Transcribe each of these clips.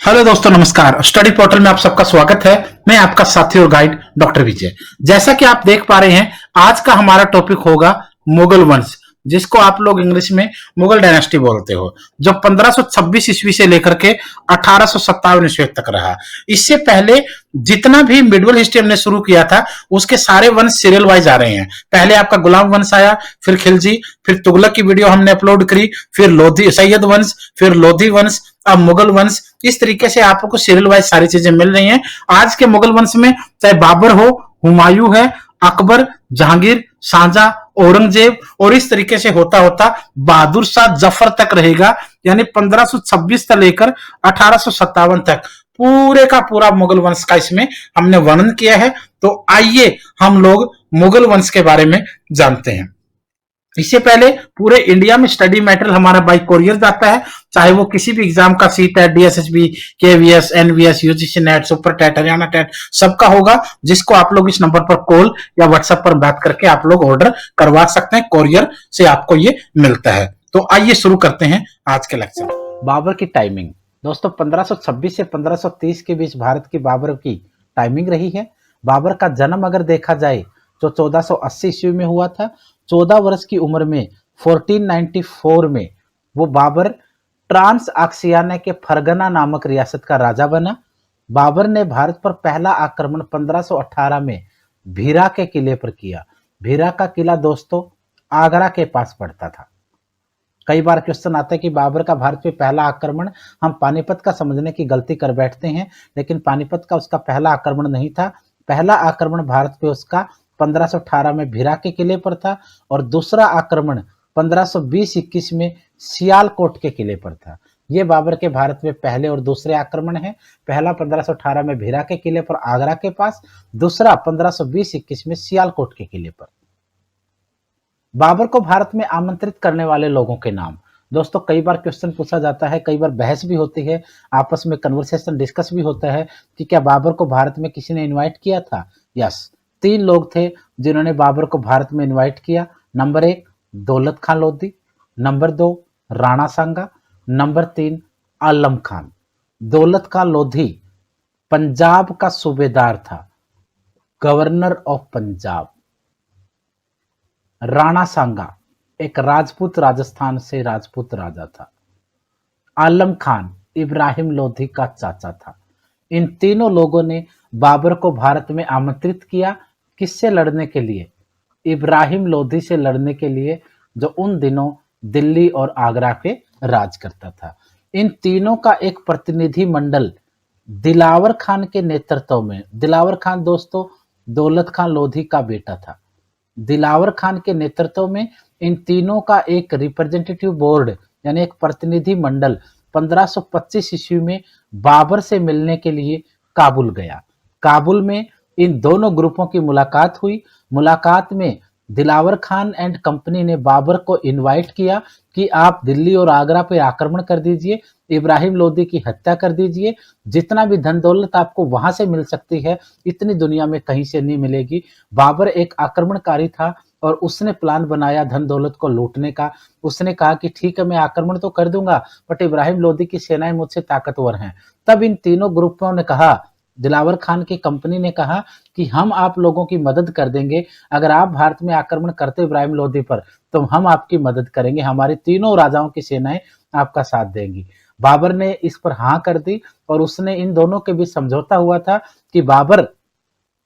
Hello दोस्तों, नमस्कार। Study portal में आप सबका स्वागत है। मैं आपका साथी और गाइड डॉक्टर विजय। जैसा कि आप देख पा रहे हैं, आज का हमारा टॉपिक होगा मुगल वंश, जिसको आप लोग इंग्लिश में मुगल डायनेस्टी बोलते हो, जो 1526 ईस्वी से लेकर के 1857 ईस्वी तक रहा। इससे पहले जितना भी मिडवल हिस्ट्री हमने शुरू किया था, उसके सारे वंश सीरियल वाइज आ रहे हैं। पहले आपका गुलाम वंश आया, फिर खिलजी, फिर तुगलक की वीडियो हमने अपलोड करी, फिर लोधी सैयद वंश, फिर लोधी वंश, अब मुगल वंश। इस तरीके से आपको सीरियल वाइज सारी चीजें मिल रही हैं। आज के मुगल वंश में चाहे बाबर हो, हुमायूं है, अकबर, जहांगीर, शाहजहां, औरंगजेब, और इस तरीके से होता होता बहादुर शाह जफर तक रहेगा। यानी 1526 से लेकर 1857 तक पूरे का पूरा मुगल वंश का इसमें हमने वर्णन किया है। तो आइए हम लोग मुगल वंश के बारे में जानते हैं। इससे पहले पूरे इंडिया में स्टडी मटेरियल हमारा बाई कोरियर जाता है, चाहे वो किसी भी एग्जाम का सीट है, DSSB, KVS, NVS, UGC NET, super TET, Haryana TET, सबका होगा, जिसको आप लोग इस नंबर पर कॉल या व्हाट्सएप पर बात करके आप लोग ऑर्डर करवा सकते हैं। कोरियर से आपको ये मिलता है। तो आइए शुरू करते हैं आज के लेक्चर। बाबर की टाइमिंग दोस्तों 1526 से 1530 के बीच भारत की बाबर की टाइमिंग रही है। बाबर का जन्म अगर देखा जाए तो 1480 ईस्वी में हुआ था। 14 वर्ष की उम्र में 1494 में वो बाबर ट्रांस आक्सियाना के फरगना नामक रियासत का राजा बना। बाबर ने भारत पर पहला आक्रमण 1518 में भीरा के किले पर किया। भीरा का किला दोस्तों आगरा के पास पड़ता था। कई बार क्वेश्चन आता है कि बाबर का भारत पे पहला आक्रमण, हम पानीपत का समझने की गलती कर बैठते हैं, लेकिन पानीपत का उसका पहला आक्रमण नहीं था। पहला आक्रमण भारत पे उसका 1518 में भीरा के किले पर था, और दूसरा आक्रमण 1520-21 में सियालकोट के किले पर था। ये बाबर के भारत में पहले और दूसरे आक्रमण हैं। पहला 1518 में भीरा के किले पर आगरा के पास, दूसरा 1520-21 में सियालकोट के किले पर। बाबर को भारत में आमंत्रित करने वाले लोगों के नाम दोस्तों कई बार क्वेश्चन पूछा जाता है, कई बार बहस भी होती है, आपस में कन्वर्सेशन डिस्कस भी होता है कि क्या बाबर को भारत में किसी ने इनवाइट किया था। यस, 3 लोग थे जिन्होंने बाबर को भारत में इनवाइट किया। नंबर 1 दौलत खान लोधी, नंबर 2 राणा सांगा, नंबर 3 आलम खान। दौलत खान लोधी पंजाब का सूबेदार था, गवर्नर ऑफ पंजाब। राणा सांगा एक राजपूत, राजस्थान से राजपूत राजा था। आलम खान इब्राहिम लोधी का चाचा था। इन तीनों लोगों ने बाबर को भारत में आमंत्रित किया। किससे लड़ने के लिए? इब्राहिम लोधी से लड़ने के लिए, जो उन दिनों दिल्ली और आगरा पे राज करता था। इन तीनों का एक प्रतिनिधि मंडल दिलावर खान के नेतृत्व में, दिलावर खान दोस्तों दौलत खान लोधी का बेटा था, दिलावर खान के नेतृत्व में इन तीनों का एक रिप्रेजेंटेटिव बोर्ड यानी एक प्रतिनिधि मंडल 1525 ईस्वी में बाबर से मिलने के लिए काबुल गया। काबुल में इन दोनों ग्रुपों की मुलाकात हुई। मुलाकात में दिलावर खान एंड कंपनी ने बाबर को इनवाइट किया कि आप दिल्ली और आगरा पे आक्रमण कर दीजिए, इब्राहिम लोधी की हत्या कर दीजिए, जितना भी धन दौलत आपको वहां से मिल सकती है इतनी दुनिया में कहीं से नहीं मिलेगी। बाबर एक आक्रमणकारी था और उसने प्लान बनाया धन दौलत को लूटने का। उसने कहा कि ठीक है, मैं आक्रमण तो कर दूंगा, बट इब्राहिम लोधी की सेनाएं मुझसे ताकतवर हैं। तब इन तीनों ग्रुपों ने कहा, दिलावर खान की कंपनी ने कहा कि हम आप लोगों की मदद कर देंगे, अगर आप भारत में आक्रमण करते इब्राहिम लोधी पर तो हम आपकी मदद करेंगे, हमारी तीनों राजाओं की सेनाएं आपका साथ देंगी। बाबर ने इस पर हाँ कर दी और उसने इन दोनों के बीच समझौता हुआ था कि बाबर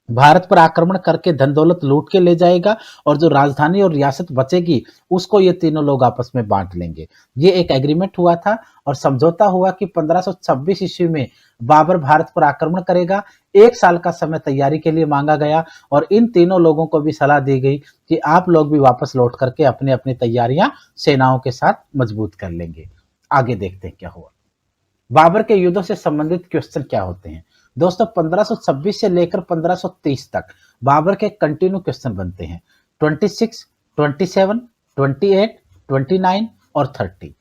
भारत पर आक्रमण करके धन दौलत लूट के ले जाएगा और जो राजधानी और रियासत बचेगी उसको ये तीनों लोग आपस में बांट लेंगे। ये एक एग्रीमेंट हुआ था और समझौता हुआ कि 1526 ईस्वी में बाबर भारत पर आक्रमण करेगा। 1 साल का समय तैयारी के लिए मांगा गया और इन तीनों लोगों को भी सलाह दी गई कि आप लोग भी वापस लौट करके अपनी अपनी तैयारियां सेनाओं के साथ मजबूत कर लेंगे। आगे देखते हैं क्या हुआ। बाबर के युद्धों से संबंधित क्वेश्चन क्या होते हैं दोस्तों। 1526 से लेकर 1530 तक बाबर के कंटिन्यू क्वेश्चन बनते हैं। 26, 27, 28, 29 और 30।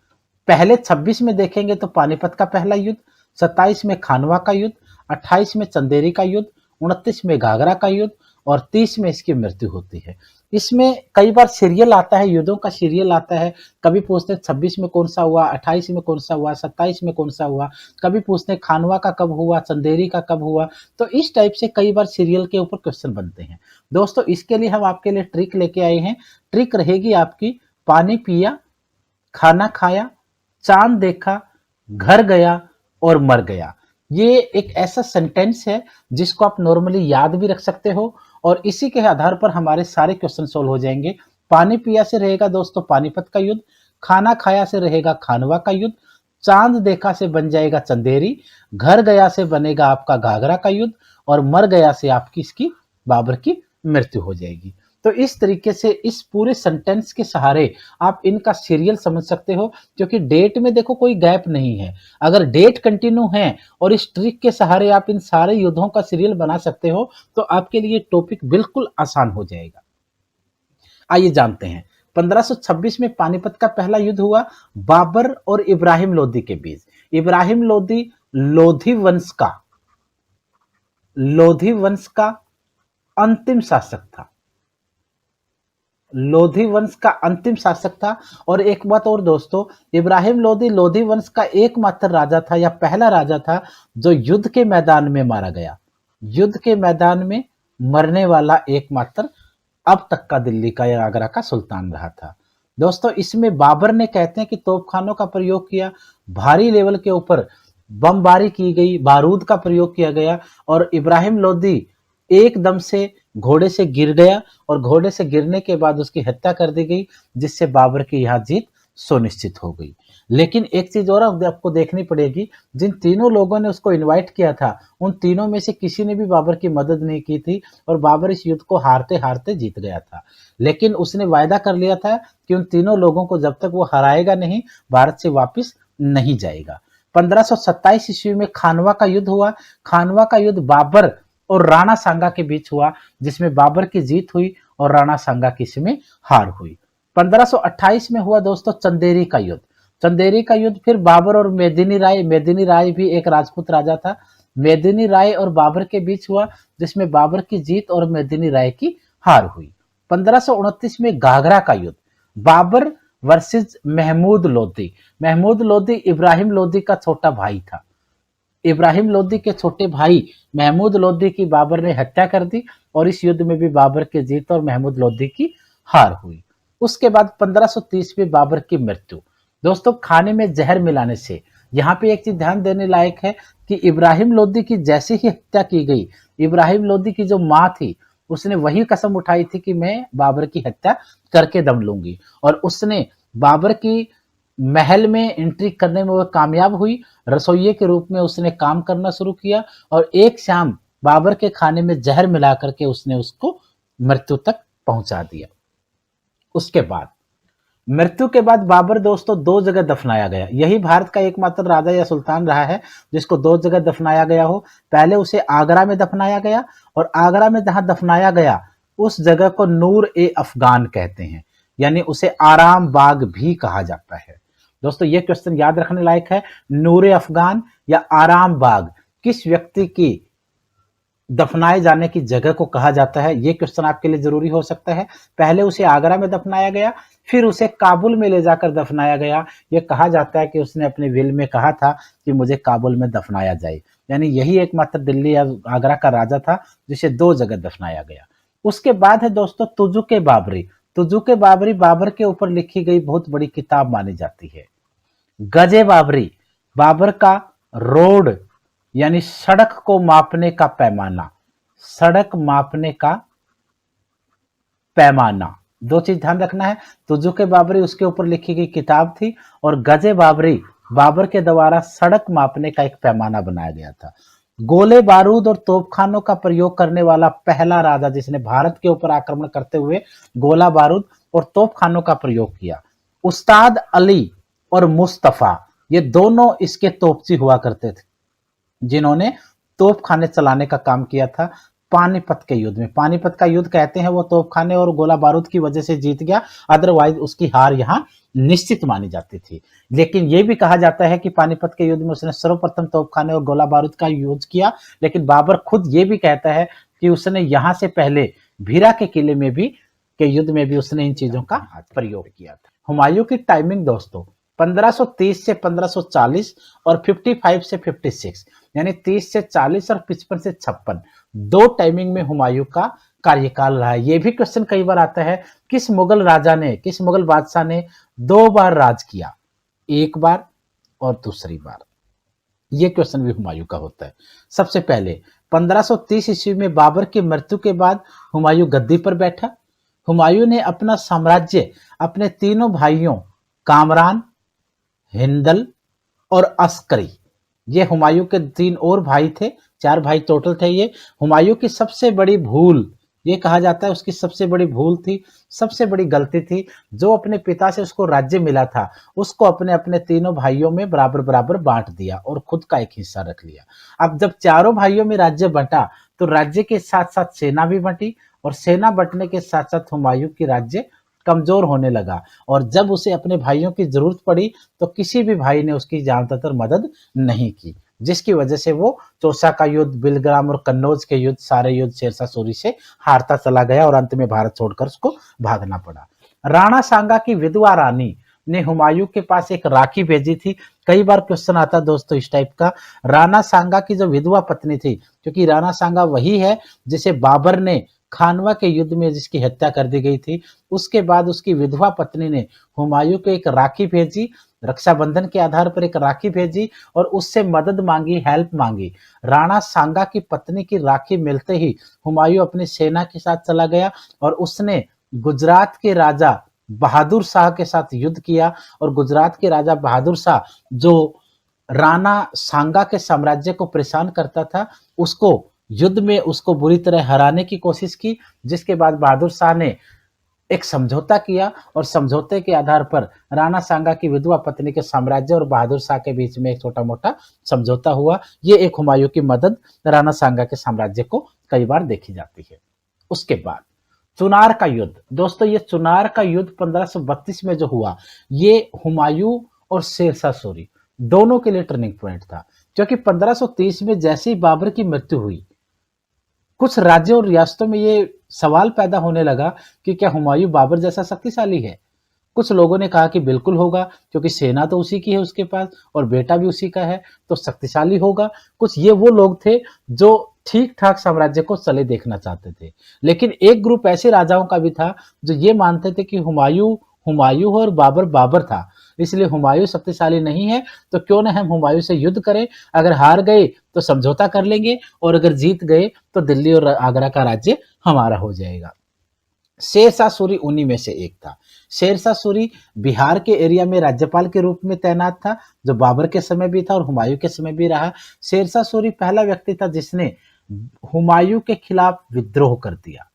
पहले 26 में देखेंगे तो पानीपत का पहला युद्ध, 27 में खानवा का युद्ध, 28 में चंदेरी का युद्ध, 29 में घाघरा का युद्ध और 30 में इसकी मृत्यु होती है। इसमें कई बार सीरियल आता है, युद्धों का सीरियल आता है। कभी पूछते हैं 26 में कौन सा हुआ, 28 में कौन सा हुआ, 27 में कौन सा हुआ। कभी पूछते हैं खानवा का कब हुआ, चंदेरी का कब हुआ। तो इस टाइप से कई बार सीरियल के ऊपर क्वेश्चन बनते हैं। दोस्तों इसके लिए हम आपके लिए ट्रिक लेके आए हैं। ट्रिक रहेगी आपकी, पानी पिया, खाना खाया, चांद देखा, घर गया और मर गया। ये एक ऐसा सेंटेंस है जिसको आप नॉर्मली याद भी रख सकते हो और इसी के आधार पर हमारे सारे क्वेश्चन सोल्व हो जाएंगे। पानी पिया से रहेगा दोस्तों पानीपत का युद्ध, खाना खाया से रहेगा खानवा का युद्ध, चांद देखा से बन जाएगा चंदेरी, घर गया से बनेगा आपका घाघरा का युद्ध और मर गया से आपकी इसकी बाबर की मृत्यु हो जाएगी। तो इस तरीके से इस पूरे सेंटेंस के सहारे आप इनका सीरियल समझ सकते हो, क्योंकि डेट में देखो कोई गैप नहीं है। अगर डेट कंटिन्यू है और इस ट्रिक के सहारे आप इन सारे युद्धों का सीरियल बना सकते हो तो आपके लिए टॉपिक बिल्कुल आसान हो जाएगा। आइए जानते हैं 1526 में पानीपत का पहला युद्ध हुआ बाबर और इब्राहिम लोदी के बीच। इब्राहिम लोदी लोधी वंश का अंतिम शासक था। लोधी वंश का अंतिम शासक था। और एक बात और दोस्तों, इब्राहिम लोदी लोधी वंश का एकमात्र राजा था या पहला राजा था जो युद्ध के मैदान में मारा गया। युद्ध के मैदान में मरने वाला एकमात्र अब तक का दिल्ली का या आगरा का सुल्तान रहा था। दोस्तों इसमें बाबर ने कहते हैं कि तोपखानों का प्रयोग किया, भारी लेवल के ऊपर बमबारी की गई, बारूद का प्रयोग किया गया और इब्राहिम लोदी एकदम से घोड़े से गिर गया और घोड़े से गिरने के बाद उसकी हत्या कर दी गई, जिससे बाबर की यह जीत सुनिश्चित हो गई। लेकिन एक चीज और आपको देखनी पड़ेगी, जिन तीनों लोगों ने उसको इनवाइट किया था उन तीनों में से किसी ने भी बाबर की मदद नहीं की थी और बाबर इस युद्ध को हारते हारते जीत गया था। लेकिन उसने वायदा कर लिया था कि उन तीनों लोगों को जब तक वो हराएगा नहीं, भारत से वापिस नहीं जाएगा। 1527 ईस्वी में खानवा का युद्ध हुआ। खानवा का युद्ध बाबर और राणा सांगा के बीच हुआ, जिसमें बाबर की जीत हुई और राणा सांगा की इसमें हार हुई। 1528 में हुआ दोस्तों चंदेरी का युद्ध। चंदेरी का युद्ध फिर बाबर और मेदिनी राय भी एक राजपूत राजा था। मेदिनी राय और बाबर के बीच हुआ, जिसमें बाबर की जीत और मेदिनी राय की हार हुई। 1529 में घाघरा का युद्ध, बाबर वर्सेस महमूद लोदी। महमूद लोदी इब्राहिम लोदी का छोटा भाई था। इब्राहिम लोदी के छोटे भाई महमूद लोदी की बाबर ने हत्या कर दी और इस युद्ध में भी बाबर की जीत और महमूद लोदी की हार हुई। उसके बाद 1530 में बाबर की मृत्यु। दोस्तों खाने में जहर मिलाने से, यहाँ पे एक चीज ध्यान देने लायक है कि इब्राहिम लोदी की जैसे ही हत्या की गई, इब्राहिम लोदी की जो माँ थी उसने वही कसम उठाई थी कि मैं बाबर की हत्या करके दम लूंगी और उसने बाबर की महल में एंट्री करने में वो कामयाब हुई। रसोइये के रूप में उसने काम करना शुरू किया और एक शाम बाबर के खाने में जहर मिला करके उसने उसको मृत्यु तक पहुंचा दिया। उसके बाद मृत्यु के बाद बाबर दोस्तों दो जगह दफनाया गया। यही भारत का एकमात्र राजा या सुल्तान रहा है जिसको दो जगह दफनाया गया हो। पहले उसे आगरा में दफनाया गया और आगरा में जहां दफनाया गया उस जगह को नूर ए अफगान कहते हैं, यानी उसे आराम बाग भी कहा जाता है। दोस्तों ये क्वेश्चन याद रखने लायक है, नूर ए अफगान या आराम बाग किस व्यक्ति की दफनाए जाने की जगह को कहा जाता है, ये क्वेश्चन आपके लिए जरूरी हो सकता है। पहले उसे आगरा में दफनाया गया, फिर उसे काबुल में ले जाकर दफनाया गया। ये कहा जाता है कि उसने अपने विल में कहा था कि मुझे काबुल में दफनाया जाए, यानी यही एकमात्र दिल्ली या आगरा का राजा था जिसे दो जगह दफनाया गया। उसके बाद है दोस्तों तुजुक बाबरी। तुजुक बाबरी बाबर के ऊपर लिखी गई बहुत बड़ी किताब मानी जाती है। गजे बाबरी, बाबर का रोड यानी सड़क को मापने का पैमाना, सड़क मापने का पैमाना, दो चीज ध्यान रखना है। तुजुक बाबरी उसके ऊपर लिखी गई किताब थी और गजे बाबरी बाबर के द्वारा सड़क मापने का एक पैमाना बनाया गया था। गोले बारूद और तोपखानों का प्रयोग करने वाला पहला राजा जिसने भारत के ऊपर आक्रमण करते हुए गोला बारूद और तोपखानों का प्रयोग किया, उस्ताद अली और मुस्तफा, ये दोनों इसके तोपची हुआ करते थे जिन्होंने तोपखाने चलाने का काम किया था पानीपत के युद्ध में। पानीपत का युद्ध कहते हैं वो तोपखाने और गोला बारूद की वजह से जीत गया, अदरवाइज उसकी हार यहां निश्चित मानी जाती थी। लेकिन यह भी कहा जाता है कि पानीपत के युद्ध में उसने सर्वप्रथम तोपखाने और गोला बारूद का यूज किया। लेकिन बाबर खुद ये भी कहता है कि उसने यहां से पहले भीरा के किले में भी के युद्ध में भी उसने इन चीजों का प्रयोग किया था। हुमायूं की टाइमिंग दोस्तों 1530 से 1540 और 55 से 56, यानी 30 से 40 और 55 से 56, दो टाइमिंग में हुमायूं का कार्यकाल रहा है। ये भी क्वेश्चन कई बार आता है, किस मुगल राजा ने, किस मुगल बादशाह ने 2 बार राज किया, एक बार और दूसरी बार। ये क्वेश्चन भी हुमायूं का होता है। सबसे पहले 1530 ईस्वी में बाबर की मृत्यु के बाद हुमायूं गद्दी पर बैठा। हुमायूं ने अपना साम्राज्य अपने तीनों भाइयों कामरान, हिंदल और अस्करी, ये हुमायूं के 3 और भाई थे, 4 भाई टोटल थे ये। हुमायूं की सबसे बड़ी भूल, ये कहा जाता है उसकी सबसे बड़ी भूल थी, सबसे बड़ी गलती थी, जो अपने पिता से उसको राज्य मिला था उसको अपने अपने तीनों भाइयों में बराबर बराबर बांट दिया और खुद का एक हिस्सा रख लिया। अब जब चारों भाइयों में राज्य बंटा तो राज्य के साथ साथ सेना भी बंटी, और सेना बंटने के साथ साथ हुमायूं की राज्य कमजोर होने लगा, और जब उसे अपने भाइयों की जरूरत पड़ी तो किसी भी भाई ने उसकी ज्यादातर मदद नहीं की, जिसकी वजह से वो चौसा का युद्ध, बिलग्राम और कन्नौज के युद्ध, सारे युद्ध शेरशाह सूरी से हारता चला गया और अंत में भारत छोड़कर उसको भागना पड़ा। राणा सांगा की विधवा रानी ने हुमायूं के पास एक राखी भेजी थी। कई बार क्वेश्चन आता दोस्तों इस टाइप का, राणा सांगा की जो विधवा पत्नी थी, क्योंकि राणा सांगा वही है जिसे बाबर ने खानवा के युद्ध में जिसकी हत्या कर दी गई थी, उसके बाद उसकी विधवा पत्नी ने हुमायूं को एक राखी भेजी, रक्षाबंधन के आधार पर एक राखी भेजी और उससे मदद मांगी, हेल्प मांगी। राणा सांगा की पत्नी की राखी मिलते ही हुमायूं अपनी सेना के साथ चला गया और उसने गुजरात के राजा बहादुर शाह के साथ युद्ध किया, और गुजरात के राजा बहादुर शाह जो राणा सांगा के साम्राज्य को परेशान करता था, उसको युद्ध में उसको बुरी तरह हराने की कोशिश की, जिसके बाद बहादुर शाह ने एक समझौता किया और समझौते के आधार पर राणा सांगा की विधवा पत्नी के साम्राज्य और बहादुर शाह के बीच में एक छोटा मोटा समझौता हुआ। ये एक हुमायूं की मदद राणा सांगा के साम्राज्य को कई बार देखी जाती है। उसके बाद चुनार का युद्ध, दोस्तों ये चुनार का युद्ध 1532 में जो हुआ, ये हुमायूं और शेरशाह सूरी दोनों के लिए टर्निंग पॉइंट था, क्योंकि 1530 में जैसे ही बाबर की मृत्यु हुई, कुछ राज्यों और रियासतों में ये सवाल पैदा होने लगा कि क्या हुमायूं बाबर जैसा शक्तिशाली है। कुछ लोगों ने कहा कि बिल्कुल होगा, क्योंकि सेना तो उसी की है उसके पास और बेटा भी उसी का है, तो शक्तिशाली होगा। कुछ ये वो लोग थे जो ठीक ठाक साम्राज्य को चले देखना चाहते थे, लेकिन एक ग्रुप ऐसे राजाओं का भी था जो ये मानते थे कि हुमायूं हुमायूं और बाबर बाबर था, इसलिए हुमायूं शक्तिशाली नहीं है, तो क्यों ना हम हुमायूं से युद्ध करें, अगर हार गए तो समझौता कर लेंगे और अगर जीत गए तो दिल्ली और आगरा का राज्य हमारा हो जाएगा। शेरशाह सूरी उन्हीं में से एक था। शेरशाह सूरी बिहार के एरिया में राज्यपाल के रूप में तैनात था, जो बाबर के समय भी था और हुमायूं के समय भी रहा। शेरशाह सूरी पहला व्यक्ति था जिसने हुमायूं के खिलाफ विद्रोह कर दिया,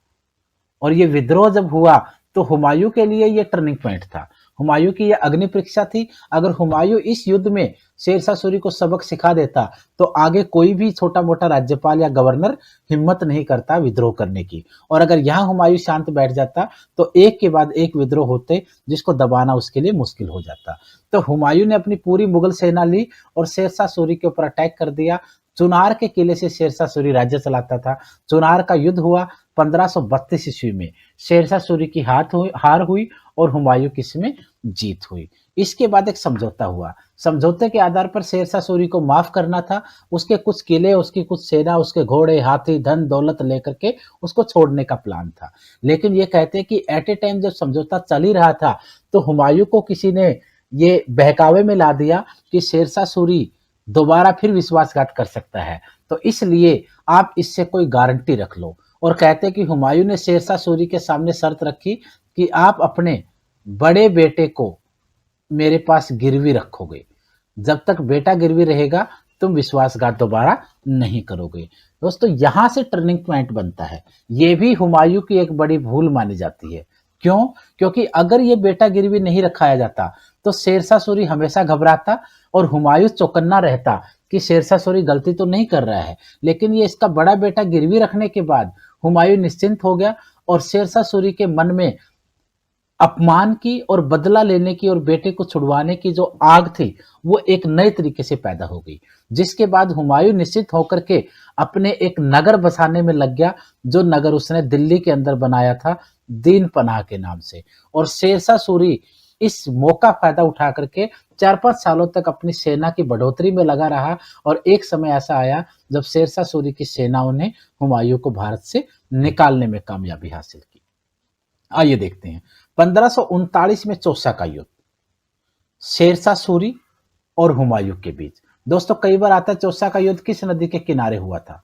और ये विद्रोह जब हुआ तो हुमायूं के लिए ये टर्निंग पॉइंट था, हुमायूं की यह अग्नि परीक्षा थी। अगर हुमायूं इस युद्ध में शेरशाह सूरी को सबक सिखा देता तो आगे कोई भी छोटा मोटा राज्यपाल या गवर्नर हिम्मत नहीं करता विद्रोह करने की, और अगर यहाँ हुमायूं शांत बैठ जाता तो एक के बाद एक विद्रोह होते जिसको दबाना उसके लिए मुश्किल हो जाता। तो हुमायूं ने अपनी पूरी मुगल सेना ली और शेरशाह सूरी के ऊपर अटैक कर दिया। चुनार के किले से शेरशाह सूरी राज्य चलाता था। चुनार का युद्ध हुआ 1532 ईस्वी में। शेरशाह सूरी की हार हुई और हुमायूं की इसमें जीत हुई। इसके बाद एक समझौता हुआ। समझौते के आधार पर शेरशाह सूरी को माफ करना था, उसके कुछ किले, उसकी कुछ सेना, उसके घोड़े, हाथी, धन दौलत लेकर के उसको छोड़ने का प्लान था। लेकिन ये कहते हैं कि एट ए टाइम जब समझौता चल ही रहा था तो हुमायूं को किसी ने ये बहकावे में ला दिया कि शेरशाह सूरी दोबारा फिर विश्वासघात कर सकता है, तो इसलिए आप इससे कोई गारंटी रख लो। और कहते हैं कि हुमायूं ने शेरशाह सूरी के सामने शर्त रखी कि आप अपने बड़े बेटे को मेरे पास गिरवी रखोगे, जब तक बेटा गिरवी रहेगा तुम विश्वासघात दोबारा नहीं करोगे। दोस्तों यहां से टर्निंग पॉइंट बनता है। यह भी हुमायूं की एक बड़ी भूल मानी जाती है। क्यों? क्योंकि अगर ये बेटा गिरवी नहीं रखाया जाता तो शेरशाह सूरी हमेशा घबराता और हुमायूं चौकन्ना रहता कि शेरशाह सूरी गलती तो नहीं कर रहा है, लेकिन ये इसका बड़ा बेटा गिरवी रखने के बाद हुमायूं निश्चिंत हो गया और शेरशाह सूरी के मन में अपमान की और बदला लेने की और बेटे को छुड़वाने की जो आग थी वो एक नए तरीके से पैदा हो गई, जिसके बाद हुमायूं निश्चित होकर के अपने एक नगर बसाने में लग गया, जो नगर उसने दिल्ली के अंदर बनाया था, दीन पनाह के नाम से। और शेरशाह सूरी इस मौका फायदा उठा करके 4-5 सालों तक अपनी सेना की बढ़ोतरी में लगा रहा और एक समय ऐसा आया जब शेरशाह सूरी की सेनाओं ने हुमायूं को भारत से निकालने में कामयाबी हासिल की। आइए देखते हैं 1539 में चौसा का युद्ध, शेरशाह सूरी और हुमायूं के बीच। दोस्तों कई बार आता है चौसा का युद्ध किस नदी के किनारे हुआ था?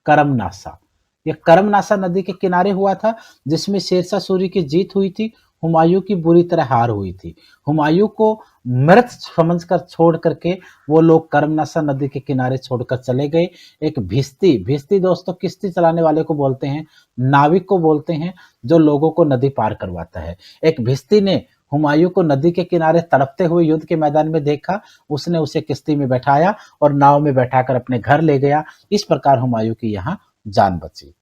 करमनासा। ये करमनासा नदी के किनारे हुआ था, जिसमें शेरशाह सूरी की जीत हुई थी, हुमायूं की बुरी तरह हार हुई थी। हुमायूं को मृत समझकर छोड़ करके वो लोग करमनासा नदी के किनारे छोड़कर चले गए। एक भिस्ती, भिस्ती दोस्तों किश्ती चलाने वाले को बोलते हैं, नाविक को बोलते हैं, जो लोगों को नदी पार करवाता है। एक भिस्ती ने हुमायूं को नदी के किनारे तड़पते हुए युद्ध के मैदान में देखा, उसने उसे किश्ती में बैठाया और नाव में बैठाकर अपने घर ले गया। इस प्रकार हुमायूं की यहाँ जान बची।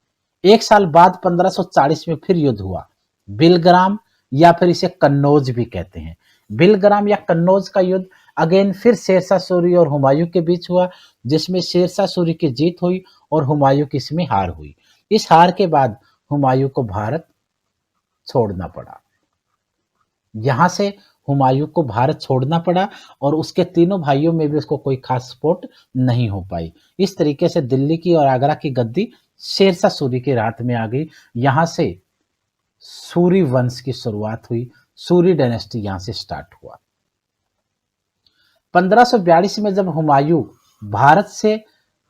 एक साल बाद 1540 में फिर युद्ध हुआ, बिलग्राम या फिर इसे कन्नौज भी कहते हैं। बिलग्राम या कन्नौज का युद्ध अगेन फिर शेरशाह सूरी और हुमायूं के बीच हुआ, जिसमें शेरशाह सूरी की जीत हुई और हुमायूं की इसमें हार हुई। इस हार के बाद हुमायूं को भारत छोड़ना पड़ा। यहां से हुमायूं को भारत छोड़ना पड़ा और उसके तीनों भाइयों में भी उसको कोई खास सपोर्ट नहीं हो पाई। इस तरीके से दिल्ली की और आगरा की गद्दी शेरशाह सूरी के हाथ में आ गई। यहां से सूरी वंश की शुरुआत हुई, सूरी डायनेस्टी यहां से स्टार्ट हुआ। 1542 में जब हुमायूं भारत से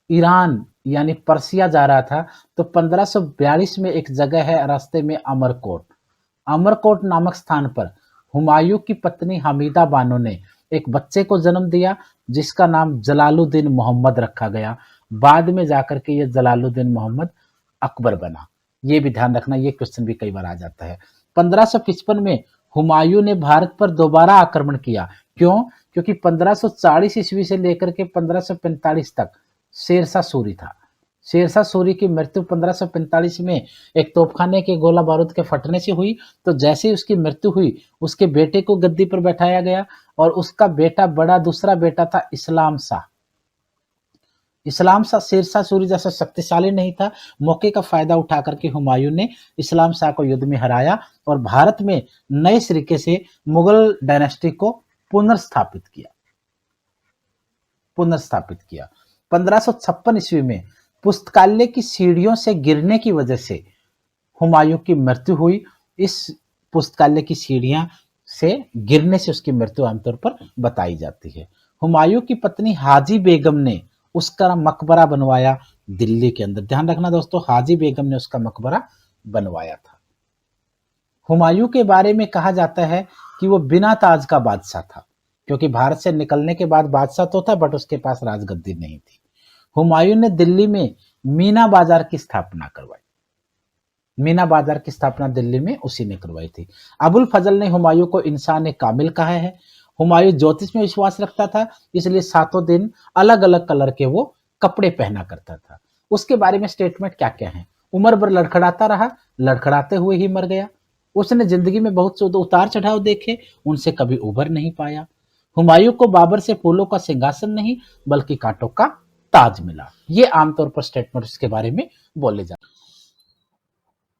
ईरान यानी पर्सिया जा रहा था, तो 1542 में एक जगह है रास्ते में अमरकोट। अमरकोट नामक स्थान पर हुमायूं की पत्नी हमीदा बानो ने एक बच्चे को जन्म दिया, जिसका नाम जलालुद्दीन मोहम्मद रखा गया। बाद में जाकर के ये जलालुद्दीन मोहम्मद अकबर बना। ये भी ध्यान रखना, ये क्वेश्चन भी कई बार आ जाता है। 1555 में हुमायूं ने भारत पर दोबारा आक्रमण किया। क्यों? क्योंकि 1540 ईस्वी से लेकर के 1545 तक शेरशाह सूरी था। शेरशाह सूरी की मृत्यु 1545 में एक तोपखाने के गोला बारूद के फटने से हुई। तो जैसे ही उसकी मृत्यु हुई, उसके बेटे को गद्दी पर बैठाया गया और उसका बेटा बड़ा दूसरा बेटा था इस्लाम शाह। इस्लाम शाह शेरशाह सूरी जैसा शक्तिशाली नहीं था। मौके का फायदा उठा करके हुमायूं ने इस्लाम शाह को युद्ध में हराया और भारत में नए तरीके से मुगल डायनेस्टी को पुनर्स्थापित किया। 1556 ईस्वी में पुस्तकालय की सीढ़ियों से गिरने की वजह से हुमायूं की मृत्यु हुई। इस पुस्तकालय की सीढ़ियां से गिरने से उसकी मृत्यु आमतौर पर बताई जाती है। हुमायूं की पत्नी हाजी बेगम ने उसका मकबरा बनवाया दिल्ली के अंदर। ध्यान रखना दोस्तों, हाजी बेगम ने उसका मकबरा बनवाया था। हुमायूं के बारे में कहा जाता है कि वो बिना ताज का बादशाह था, क्योंकि भारत से निकलने के बाद बादशाह तो था बट उसके पास राजगद्दी नहीं थी। हुमायूं ने दिल्ली में मीना बाजार की स्थापना करवाई। मीना बाजार की स्थापना दिल्ली में उसी ने करवाई थी। अबुल फजल ने हुमायूं को इंसान कामिल कहा है। हुमायूं ज्योतिष में विश्वास रखता था, इसलिए 7 दिन अलग अलग कलर के वो कपड़े पहना करता था। उसके बारे में स्टेटमेंट क्या क्या है? उम्र भर लड़खड़ाता रहा, लड़खड़ाते हुए ही मर गया। उसने जिंदगी में बहुत से उतार चढ़ाव देखे, उनसे कभी उबर नहीं पाया। हुमायूं को बाबर से फूलों का सिंहासन नहीं बल्कि कांटों का ताज मिला। ये आमतौर पर स्टेटमेंट उसके बारे में बोले जाते।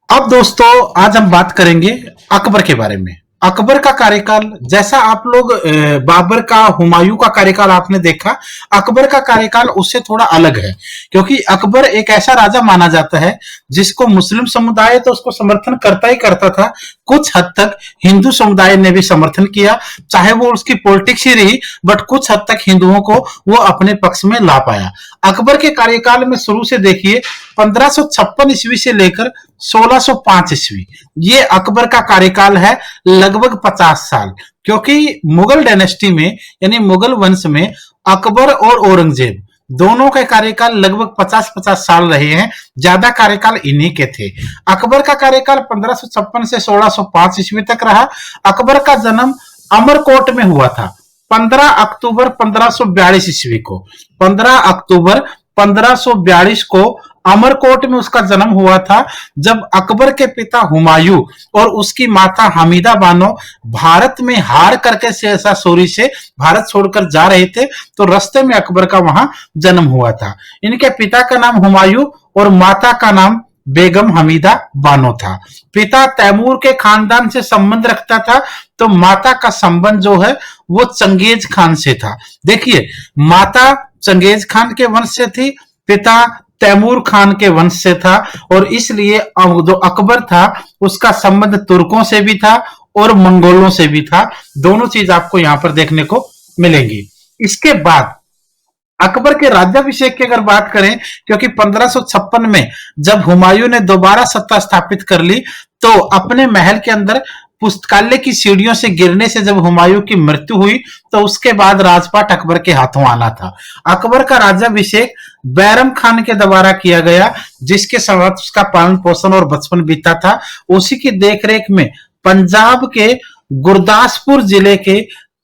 अब दोस्तों आज हम बात करेंगे अकबर के बारे में। अकबर का कार्यकाल, जैसा आप लोग बाबर का, हुमायूं का कार्यकाल आपने देखा, अकबर का कार्यकाल उससे थोड़ा अलग है, क्योंकि अकबर एक ऐसा राजा माना जाता है जिसको मुस्लिम समुदाय तो उसको समर्थन करता ही करता था, कुछ हद तक हिंदू समुदाय ने भी समर्थन किया, चाहे वो उसकी पॉलिटिक्स ही रही, बट कुछ हद तक हिंदुओं को वो अपने पक्ष में ला पाया। अकबर के कार्यकाल में शुरू से देखिए 1556 ईस्वी से लेकर 1605 ईस्वी, ये अकबर का कार्यकाल है, लगभग 50 साल। क्योंकि मुगल डायनेस्टी में यानी मुगल वंश में अकबर और औरंगजेब दोनों के कार्यकाल लगभग 50-50 साल रहे हैं, ज्यादा कार्यकाल इन्हीं के थे। अकबर का कार्यकाल 1556 से 1605 ईस्वी तक रहा। अकबर का जन्म अमरकोट में हुआ था 15 अक्टूबर 1542 ईस्वी को। 15 अक्टूबर 1542 को अमरकोट में उसका जन्म हुआ था, जब अकबर के पिता हुमायूं और उसकी माता हमीदा बानो भारत में हार करके शेरशाह सूरी से भारत छोड़कर जा रहे थे, तो रास्ते में अकबर का वहां जन्म हुआ था। इनके पिता का नाम हुमायूं और माता का नाम बेगम हमीदा बानो था। पिता तैमूर के खानदान से संबंध रखता था, तो माता का संबंध जो है वो चंगेज खान से था। देखिए, माता चंगेज खान के वंश से थी, पिता तैमूर खान के वंश से था, और इसलिए जो अकबर था उसका संबंध तुर्कों से भी था और मंगोलों से भी था। दोनों चीज आपको यहां पर देखने को मिलेंगी। इसके बाद अकबर के राज्याभिषेक की अगर बात करें, क्योंकि 1556 में जब हुमायूं ने दोबारा सत्ता स्थापित कर ली, तो अपने महल के अंदर पुस्तकालय की सीढ़ियों से गिरने से जब हुमायूं की मृत्यु हुई, तो उसके बाद राजपाट अकबर के हाथों आना था। अकबर का राज्याभिषेक बैरम खान के द्वारा किया गया, जिसके साथ उसका पालन पोषण और बचपन बीता था। उसी की देखरेख में पंजाब के गुरदासपुर जिले के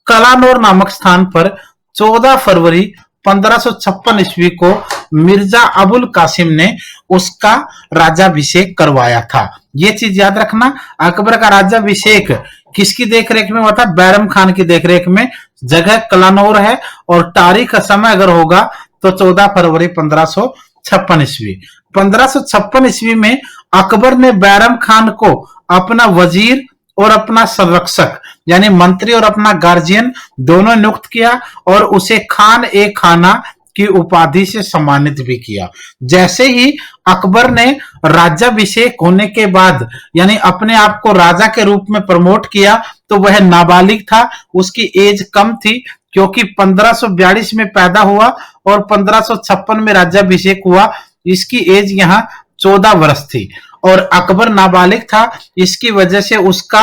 कलानौर नामक स्थान पर 14 फरवरी 1556 ईस्वी को मिर्जा अबुल कासिम ने उसका राज्याभिषेक करवाया था। ये चीज याद रखना, अकबर का राज्याभिषेक किसकी देखरेख में हुआ था? बैरम खान की देखरेख में। जगह कलानौर है और तारीख समय अगर होगा तो 14 फरवरी 1556 ईस्वी। 1556 ईस्वी में अकबर ने बैरम खान को अपना वजीर और अपना संरक्षक यानी मंत्री और अपना गार्जियन दोनों नियुक्त किया, और उसे खान ए खाना की उपाधि से सम्मानित भी किया। जैसे ही अकबर ने राज्याभिषेक होने के बाद यानी अपने आप को राजा के रूप में प्रमोट किया, तो वह नाबालिग था, उसकी एज कम थी, क्योंकि 1542 में पैदा हुआ और 1556 में राज्याभिषेक हुआ। इसकी एज यहाँ 14 वर्ष थी और अकबर नाबालिग था। इसकी वजह से उसका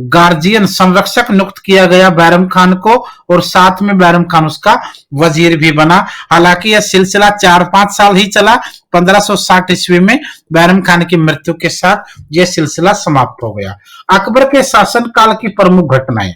गार्जियन संरक्षक नियुक्त किया गया बैरम खान को, और साथ में बैरम खान उसका वजीर भी बना। हालांकि यह सिलसिला 4-5 साल ही चला। 1560 ईस्वी में बैरम खान की मृत्यु के साथ यह सिलसिला समाप्त हो गया। अकबर के शासनकाल की प्रमुख घटनाएं।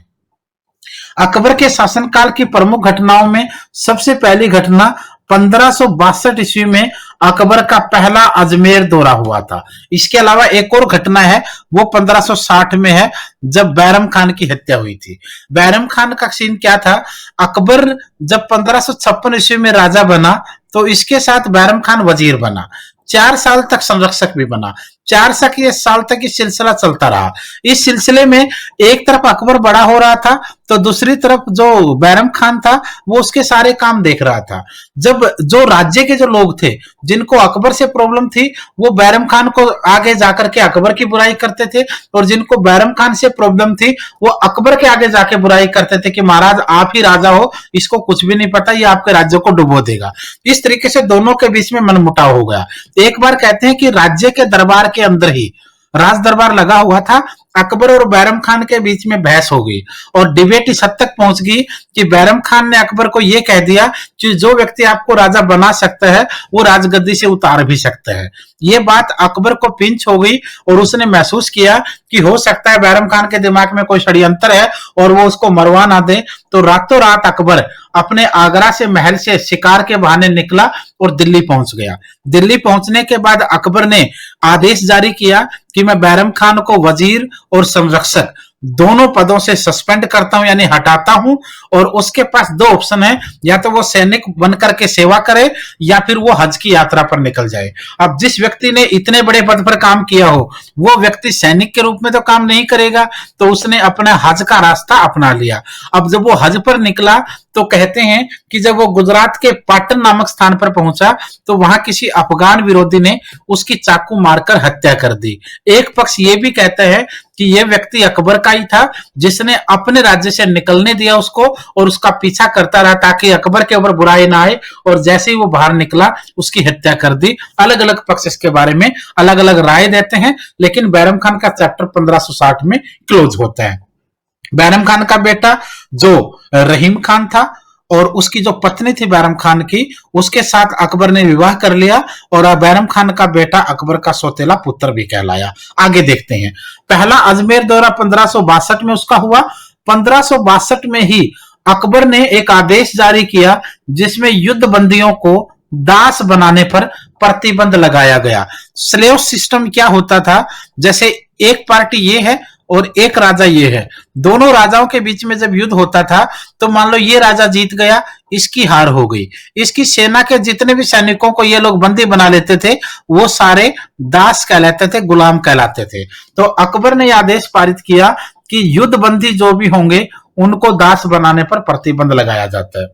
अकबर के शासनकाल की प्रमुख घटनाओं में सबसे पहली घटना 1562 ईस्वी में अकबर का पहला अजमेर दौरा हुआ था। इसके अलावा एक और घटना है, वो 1560 में है, जब बैरम खान की हत्या हुई थी। बैरम खान का सीन क्या था? अकबर जब 1556 ईस्वी में राजा बना, तो इसके साथ बैरम खान वजीर बना, 4 साल तक संरक्षक भी बना। 4 साल तक ये सिलसिला चलता रहा। इस सिलसिले में एक तरफ अकबर बड़ा हो रहा था, तो दूसरी तरफ जो बैरम खान था वो उसके सारे काम देख रहा था। जब जो राज्य के जो लोग थे जिनको अकबर से प्रॉब्लम थी, वो बैरम खान को आगे जाकर के अकबर की बुराई करते थे, और जिनको बैरम खान से प्रॉब्लम थी वो अकबर के आगे जाके बुराई करते थे कि महाराज आप ही राजा हो, इसको कुछ भी नहीं पता, ये आपके राज्य को डुबो देगा। इस तरीके से दोनों के बीच में मनमुटाव हो गया। एक बार कहते हैं कि राज्य के दरबार के अंदर ही राज दरबार लगा हुआ था, अकबर और बैरम खान के बीच में बहस हो गई और डिबेट इस हद तक पहुंच गई कि बैरम खान ने अकबर को यह कह दिया कि जो व्यक्ति आपको राजा बना सकता है वो राजगद्दी से उतार भी सकता है। ये बात अकबर को पिंच हो गई और उसने महसूस किया कि हो सकता है बैरम खान के दिमाग में कोई षड्यंत्र है और वो उसको मरवा ना दे। तो रातों रात अकबर अपने आगरा से महल से शिकार के बहाने निकला और दिल्ली पहुंच गया। दिल्ली पहुंचने के बाद अकबर ने आदेश जारी किया कि मैं बैरम खान को वजीर और संरक्षक दोनों पदों से सस्पेंड करता हूं यानी हटाता हूं, और उसके पास 2 ऑप्शन है, या तो वो सैनिक बनकर के सेवा करे या फिर वो हज की यात्रा पर निकल जाए। अब जिस व्यक्ति ने इतने बड़े पद पर काम किया हो वो व्यक्ति सैनिक के रूप में तो काम नहीं करेगा, तो उसने अपना हज का रास्ता अपना लिया। अब जब वो हज पर निकला तो कहते हैं कि जब वो गुजरात के पाटन नामक स्थान पर पहुंचा तो वहां किसी अफगान विरोधी ने उसकी चाकू मारकर हत्या कर दी। एक पक्ष ये भी कहता है कि यह व्यक्ति अकबर का ही था जिसने अपने राज्य से निकलने दिया उसको और उसका पीछा करता रहा ताकि अकबर के ऊपर बुराई ना आए, और जैसे ही वो बाहर निकला उसकी हत्या कर दी। अलग अलग पक्ष इसके बारे में अलग अलग राय देते हैं, लेकिन बैरम खान का चैप्टर 1560 में क्लोज होता है। बैरम खान का बेटा जो रहीम खान था और उसकी जो पत्नी थी बैरम खान की, उसके साथ अकबर ने विवाह कर लिया और बैरम खान का बेटा अकबर का सौतेला पुत्र भी कहलाया। आगे देखते हैं। पहला अजमेर दौरा 1562 में उसका हुआ। 1562 में ही अकबर ने एक आदेश जारी किया जिसमें युद्ध बंदियों को दास बनाने पर प्रतिबंध लगाया गया। स्लेव सिस्टम क्या होता था, जैसे एक पार्टी ये है और एक राजा ये है। दोनों राजाओं के बीच में जब युद्ध होता था तो मान लो ये राजा जीत गया, इसकी हार हो गई, इसकी सेना के जितने भी सैनिकों को ये लोग बंदी बना लेते थे वो सारे दास कहलाते थे, गुलाम कहलाते थे। तो अकबर ने यह आदेश पारित किया कि युद्ध बंदी जो भी होंगे उनको दास बनाने पर प्रतिबंध लगाया जाता है।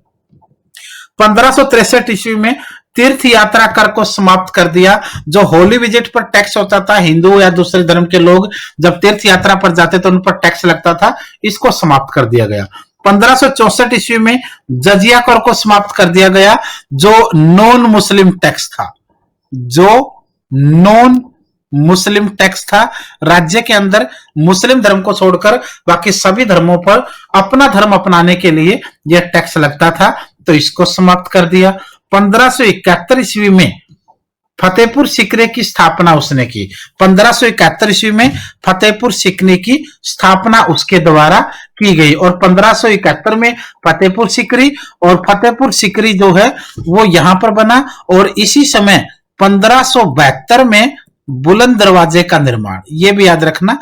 1563 ईस्वी में तीर्थ यात्रा कर को समाप्त कर दिया। जो होली विजिट पर टैक्स होता था, हिंदू या दूसरे धर्म के लोग जब तीर्थ यात्रा पर जाते तो उन पर टैक्स लगता था, इसको समाप्त कर दिया गया। 1564 ईस्वी में जजिया कर को समाप्त कर दिया गया, जो नॉन मुस्लिम टैक्स था, जो नॉन मुस्लिम टैक्स था। राज्य के अंदर मुस्लिम धर्म को छोड़कर बाकी सभी धर्मों पर अपना धर्म अपनाने के लिए यह टैक्स लगता था, तो इसको समाप्त कर दिया। 1571 ईस्वी में फतेहपुर सीकरी की स्थापना उसने की। 1571 ईस्वी में फतेहपुर सीकरी की स्थापना उसके द्वारा की गई और 1571 में फतेहपुर सीकरी, और फतेहपुर सीकरी जो है वो यहां पर बना। और इसी समय 1572 में बुलंद दरवाजे का निर्माण, ये भी याद रखना,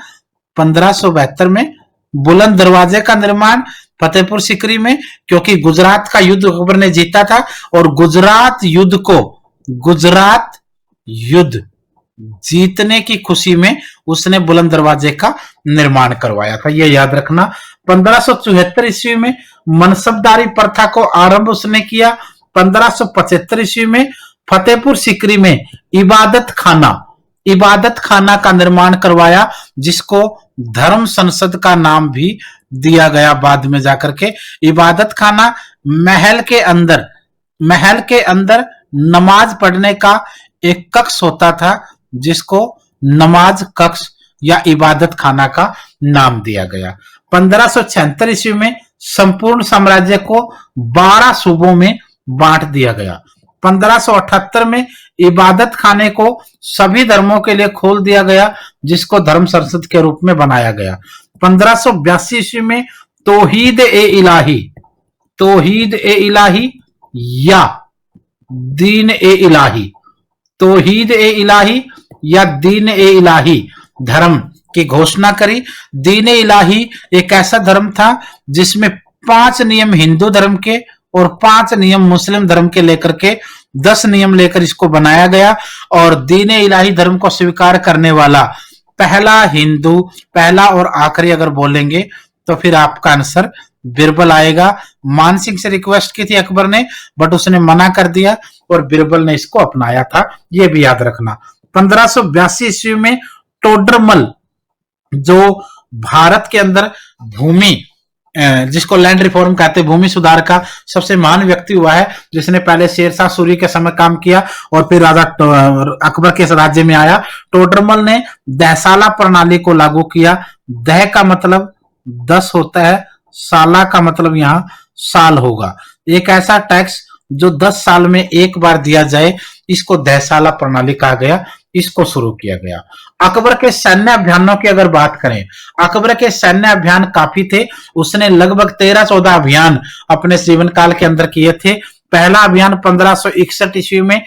1572 में बुलंद दरवाजे का निर्माण फतेहपुर सीकरी में, क्योंकि गुजरात का युद्ध अकबर ने जीता था और गुजरात युद्ध जीतने की खुशी में उसने बुलंद दरवाजे का निर्माण करवाया था, यह याद रखना। 1574 ईस्वी में मनसबदारी प्रथा को आरंभ उसने किया। 1575 ईस्वी में फतेहपुर सीकरी में इबादत खाना का निर्माण करवाया, जिसको धर्म संसद का नाम भी दिया गया बाद में जाकर के। इबादत खाना महल के अंदर नमाज पढ़ने का एक कक्ष होता था, जिसको नमाज कक्ष या इबादत खाना का नाम दिया गया। 1576 ईस्वी में संपूर्ण साम्राज्य को 12 सूबों में बांट दिया गया। 1578 में इबादत खाने को सभी धर्मों के लिए खोल दिया गया, जिसको धर्म संसद के रूप में बनाया गया। 1582 ईस्वी में तौहीद ए इलाही या दीन ए इलाही धर्म की घोषणा करी। दीन ए इलाही एक ऐसा धर्म था जिसमें 5 नियम हिंदू धर्म के और 5 नियम मुस्लिम धर्म के लेकर के 10 नियम लेकर इसको बनाया गया। और दीन ए इलाही धर्म को स्वीकार करने वाला पहला और आखिरी अगर बोलेंगे तो फिर आपका आंसर बिरबल आएगा। मान सिंह से रिक्वेस्ट की थी अकबर ने, बट उसने मना कर दिया और बिरबल ने इसको अपनाया था, यह भी याद रखना। 1582 ईस्वी में टोडरमल, जो भारत के अंदर भूमि जिसको लैंड रिफॉर्म कहते हैं, भूमि सुधार का सबसे महान व्यक्ति हुआ है, जिसने पहले शेरशाह सूरी के समय काम किया और फिर राजा अकबर के राज्य में आया। टोडरमल ने दहसाला प्रणाली को लागू किया। दह का मतलब 10 होता है, साला का मतलब यहां साल होगा। एक ऐसा टैक्स जो 10 साल में एक बार दिया जाए, इसको दहसाला प्रणाली कहा गया, इसको शुरू किया गया। अकबर के सैन्य अभियानों की अगर बात करें, अकबर के सैन्य अभियान काफी थे। उसने लगभग 13-14 अभियान अपने जीवन काल के अंदर किए थे। पहला अभियान 1561 ईस्वी में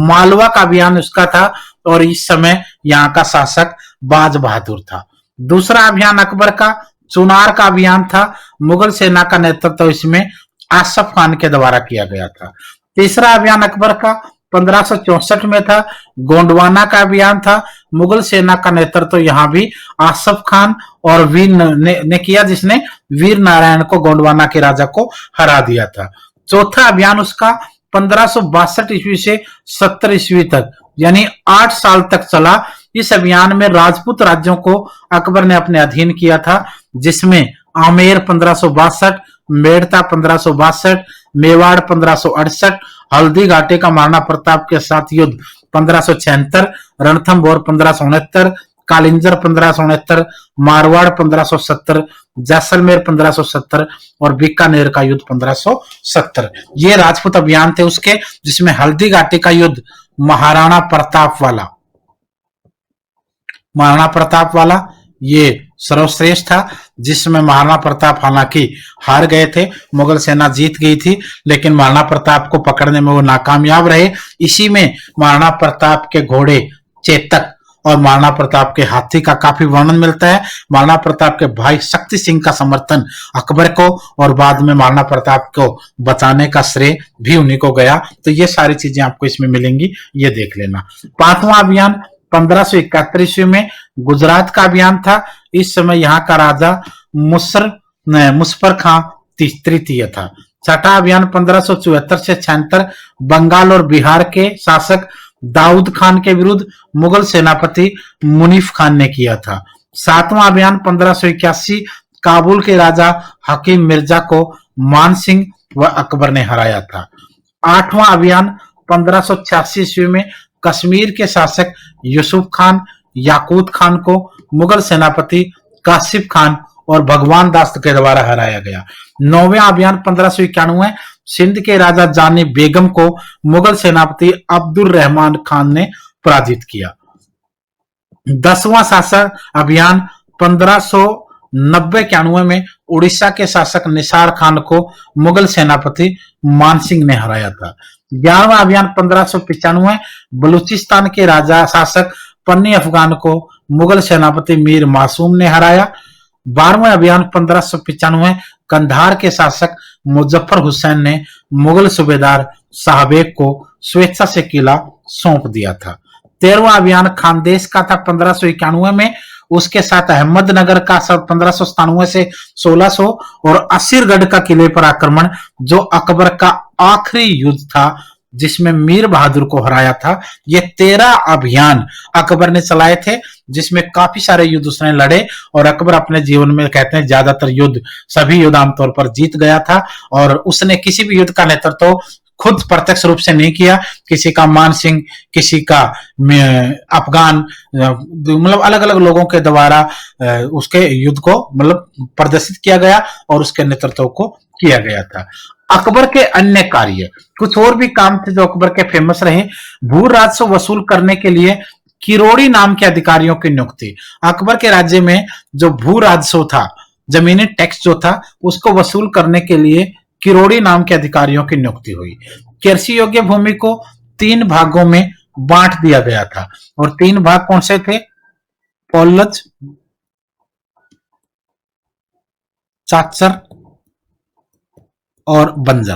मालवा का अभियान उसका था और इस समय यहाँ का शासक बाज बहादुर था। दूसरा अभियान अकबर का चुनार का अभियान था। मुगल सेना का नेतृत्व इसमें आसफ खान के द्वारा किया गया था। तीसरा अभियान अकबर का 1564 में था, गोंडवाना का अभियान था। मुगल सेना का नेतृत्व यहाँ भी आसफ खान और वीर ने किया, जिसने वीर नारायण को, गोंडवाना के राजा को हरा दिया था। चौथा अभियान उसका 1562 ईस्वी से 70 ईस्वी तक, यानी 8 साल तक चला। इस अभियान में राजपूत राज्यों को अकबर ने अपने अधीन किया था, जिसमें आमेर 1562, मेड़ता 1562, मेवाड़ 1568, हल्दी घाटी का महाराणा प्रताप के साथ युद्ध 1576, रणथंभौर 1569, कालिंजर 1569, मारवाड़ 1570, जैसलमेर 1570 और बीकानेर का युद्ध 1570। ये राजपूत अभियान थे उसके, जिसमें हल्दी घाटी का युद्ध महाराणा प्रताप वाला ये सर्वश्रेष्ठ था, जिसमें महाराणा प्रताप हालांकि हार गए थे, मुगल सेना जीत गई थी, लेकिन महाराणा प्रताप को पकड़ने में वो नाकामयाब रहे। इसी में महाराणा प्रताप के घोड़े चेतक और महाराणा प्रताप के हाथी का काफी वर्णन मिलता है। महाराणा प्रताप के भाई शक्ति सिंह का समर्थन अकबर को, और बाद में महाराणा प्रताप को बचाने का श्रेय भी उन्हीं को गया। तो ये सारी चीजें आपको इसमें मिलेंगी, ये देख लेना। 5वां अभियान 1571 ईस्वी में गुजरात का अभियान था। इस समय यहाँ का राजा मुसफर खां तृतीय था। 6वां अभियान 1574 से 76 बंगाल और बिहार के शासक दाऊद खान के विरुद्ध मुगल सेनापति मुनीफ खान ने किया था। 7वां अभियान 1581 काबुल के राजा हकीम मिर्जा को मान सिंह व अकबर ने हराया था। 8वां अभियान 1586 ईस्वी में कश्मीर के शासक यूसुफ खान याकूत खान को मुगल सेनापति कासिफ खान और भगवान दास के द्वारा हराया गया। 9वां अभियान 1591 सिंध के राजा जानी बेगम को मुगल सेनापति अब्दुल रहमान खान ने पराजित किया। 10वां शासक अभियान 1590-91 में उड़ीसा के शासक निसार खान को मुगल सेनापति मान सिंह ने हराया था। 11वां अभियान 1595 बलूचिस्तान के राजा शासक पन्नी अफगान को मुगल सेनापति मीर मासूम ने हराया। 12वां अभियान 1595 कंधार के शासक मुजफ्फर हुसैन ने मुगल सूबेदार साहबेग को स्वेच्छा से किला सौंप दिया था। 13वां अभियान खानदेश का था 1591 में, उसके साथ अहमदनगर का 1597 से 1600 और असीरगढ़ का किले पर आक्रमण, जो अकबर का आखिरी युद्ध था जिसमें मीर बहादुर को हराया था। ये 13 अभियान अकबर ने चलाए थे, जिसमें काफी सारे युद्ध उसने लड़े, और अकबर अपने जीवन में कहते हैं ज्यादातर युद्ध, सभी युद्ध आमतौर पर जीत गया था। और उसने किसी भी युद्ध का नेतृत्व खुद प्रत्यक्ष रूप से नहीं किया, किसी का मान सिंह, किसी का अफगान, मतलब अलग अलग लोगों के द्वारा उसके युद्ध को मतलब प्रदर्शित किया गया और उसके नेतृत्व को किया गया था। अकबर के अन्य कार्य, कुछ और भी काम थे जो अकबर के फेमस रहे। भू राजस्व वसूल करने के लिए किरोड़ी नाम के अधिकारियों की नियुक्ति। अकबर के राज्य में जो भू राजस्व था, जमीनी टैक्स जो था, उसको वसूल करने के लिए किरोड़ी नाम के अधिकारियों की नियुक्ति हुई। कृषि योग्य भूमि को 3 भागों में बांट दिया गया था, और 3 भाग कौन से थे? पोलज, चाचर और बंजर।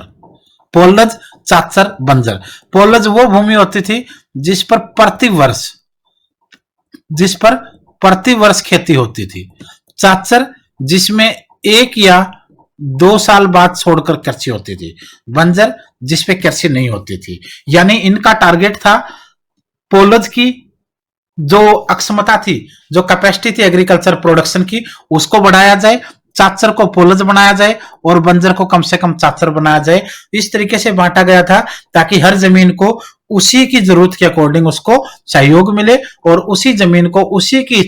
पोलज, चाचर, बंजर। पोलज वो भूमि होती थी जिस पर प्रति वर्ष खेती होती थी। चाचर जिसमें 1 या 2 साल बाद छोड़कर कृषि होती थी। बंजर जिसपे कृषि नहीं होती थी। यानी इनका टारगेट था पोलज की जो अक्षमता थी, जो कैपेसिटी थी एग्रीकल्चर प्रोडक्शन की, उसको बढ़ाया जाए, चाचर को पोलज बनाया जाए और बंजर को कम से कम चाचर बनाया जाए। इस तरीके से बांटा गया था ताकि हर जमीन को उसी की जरूरत के अकॉर्डिंग उसको सहयोग मिले, और उसी जमीन को उसी की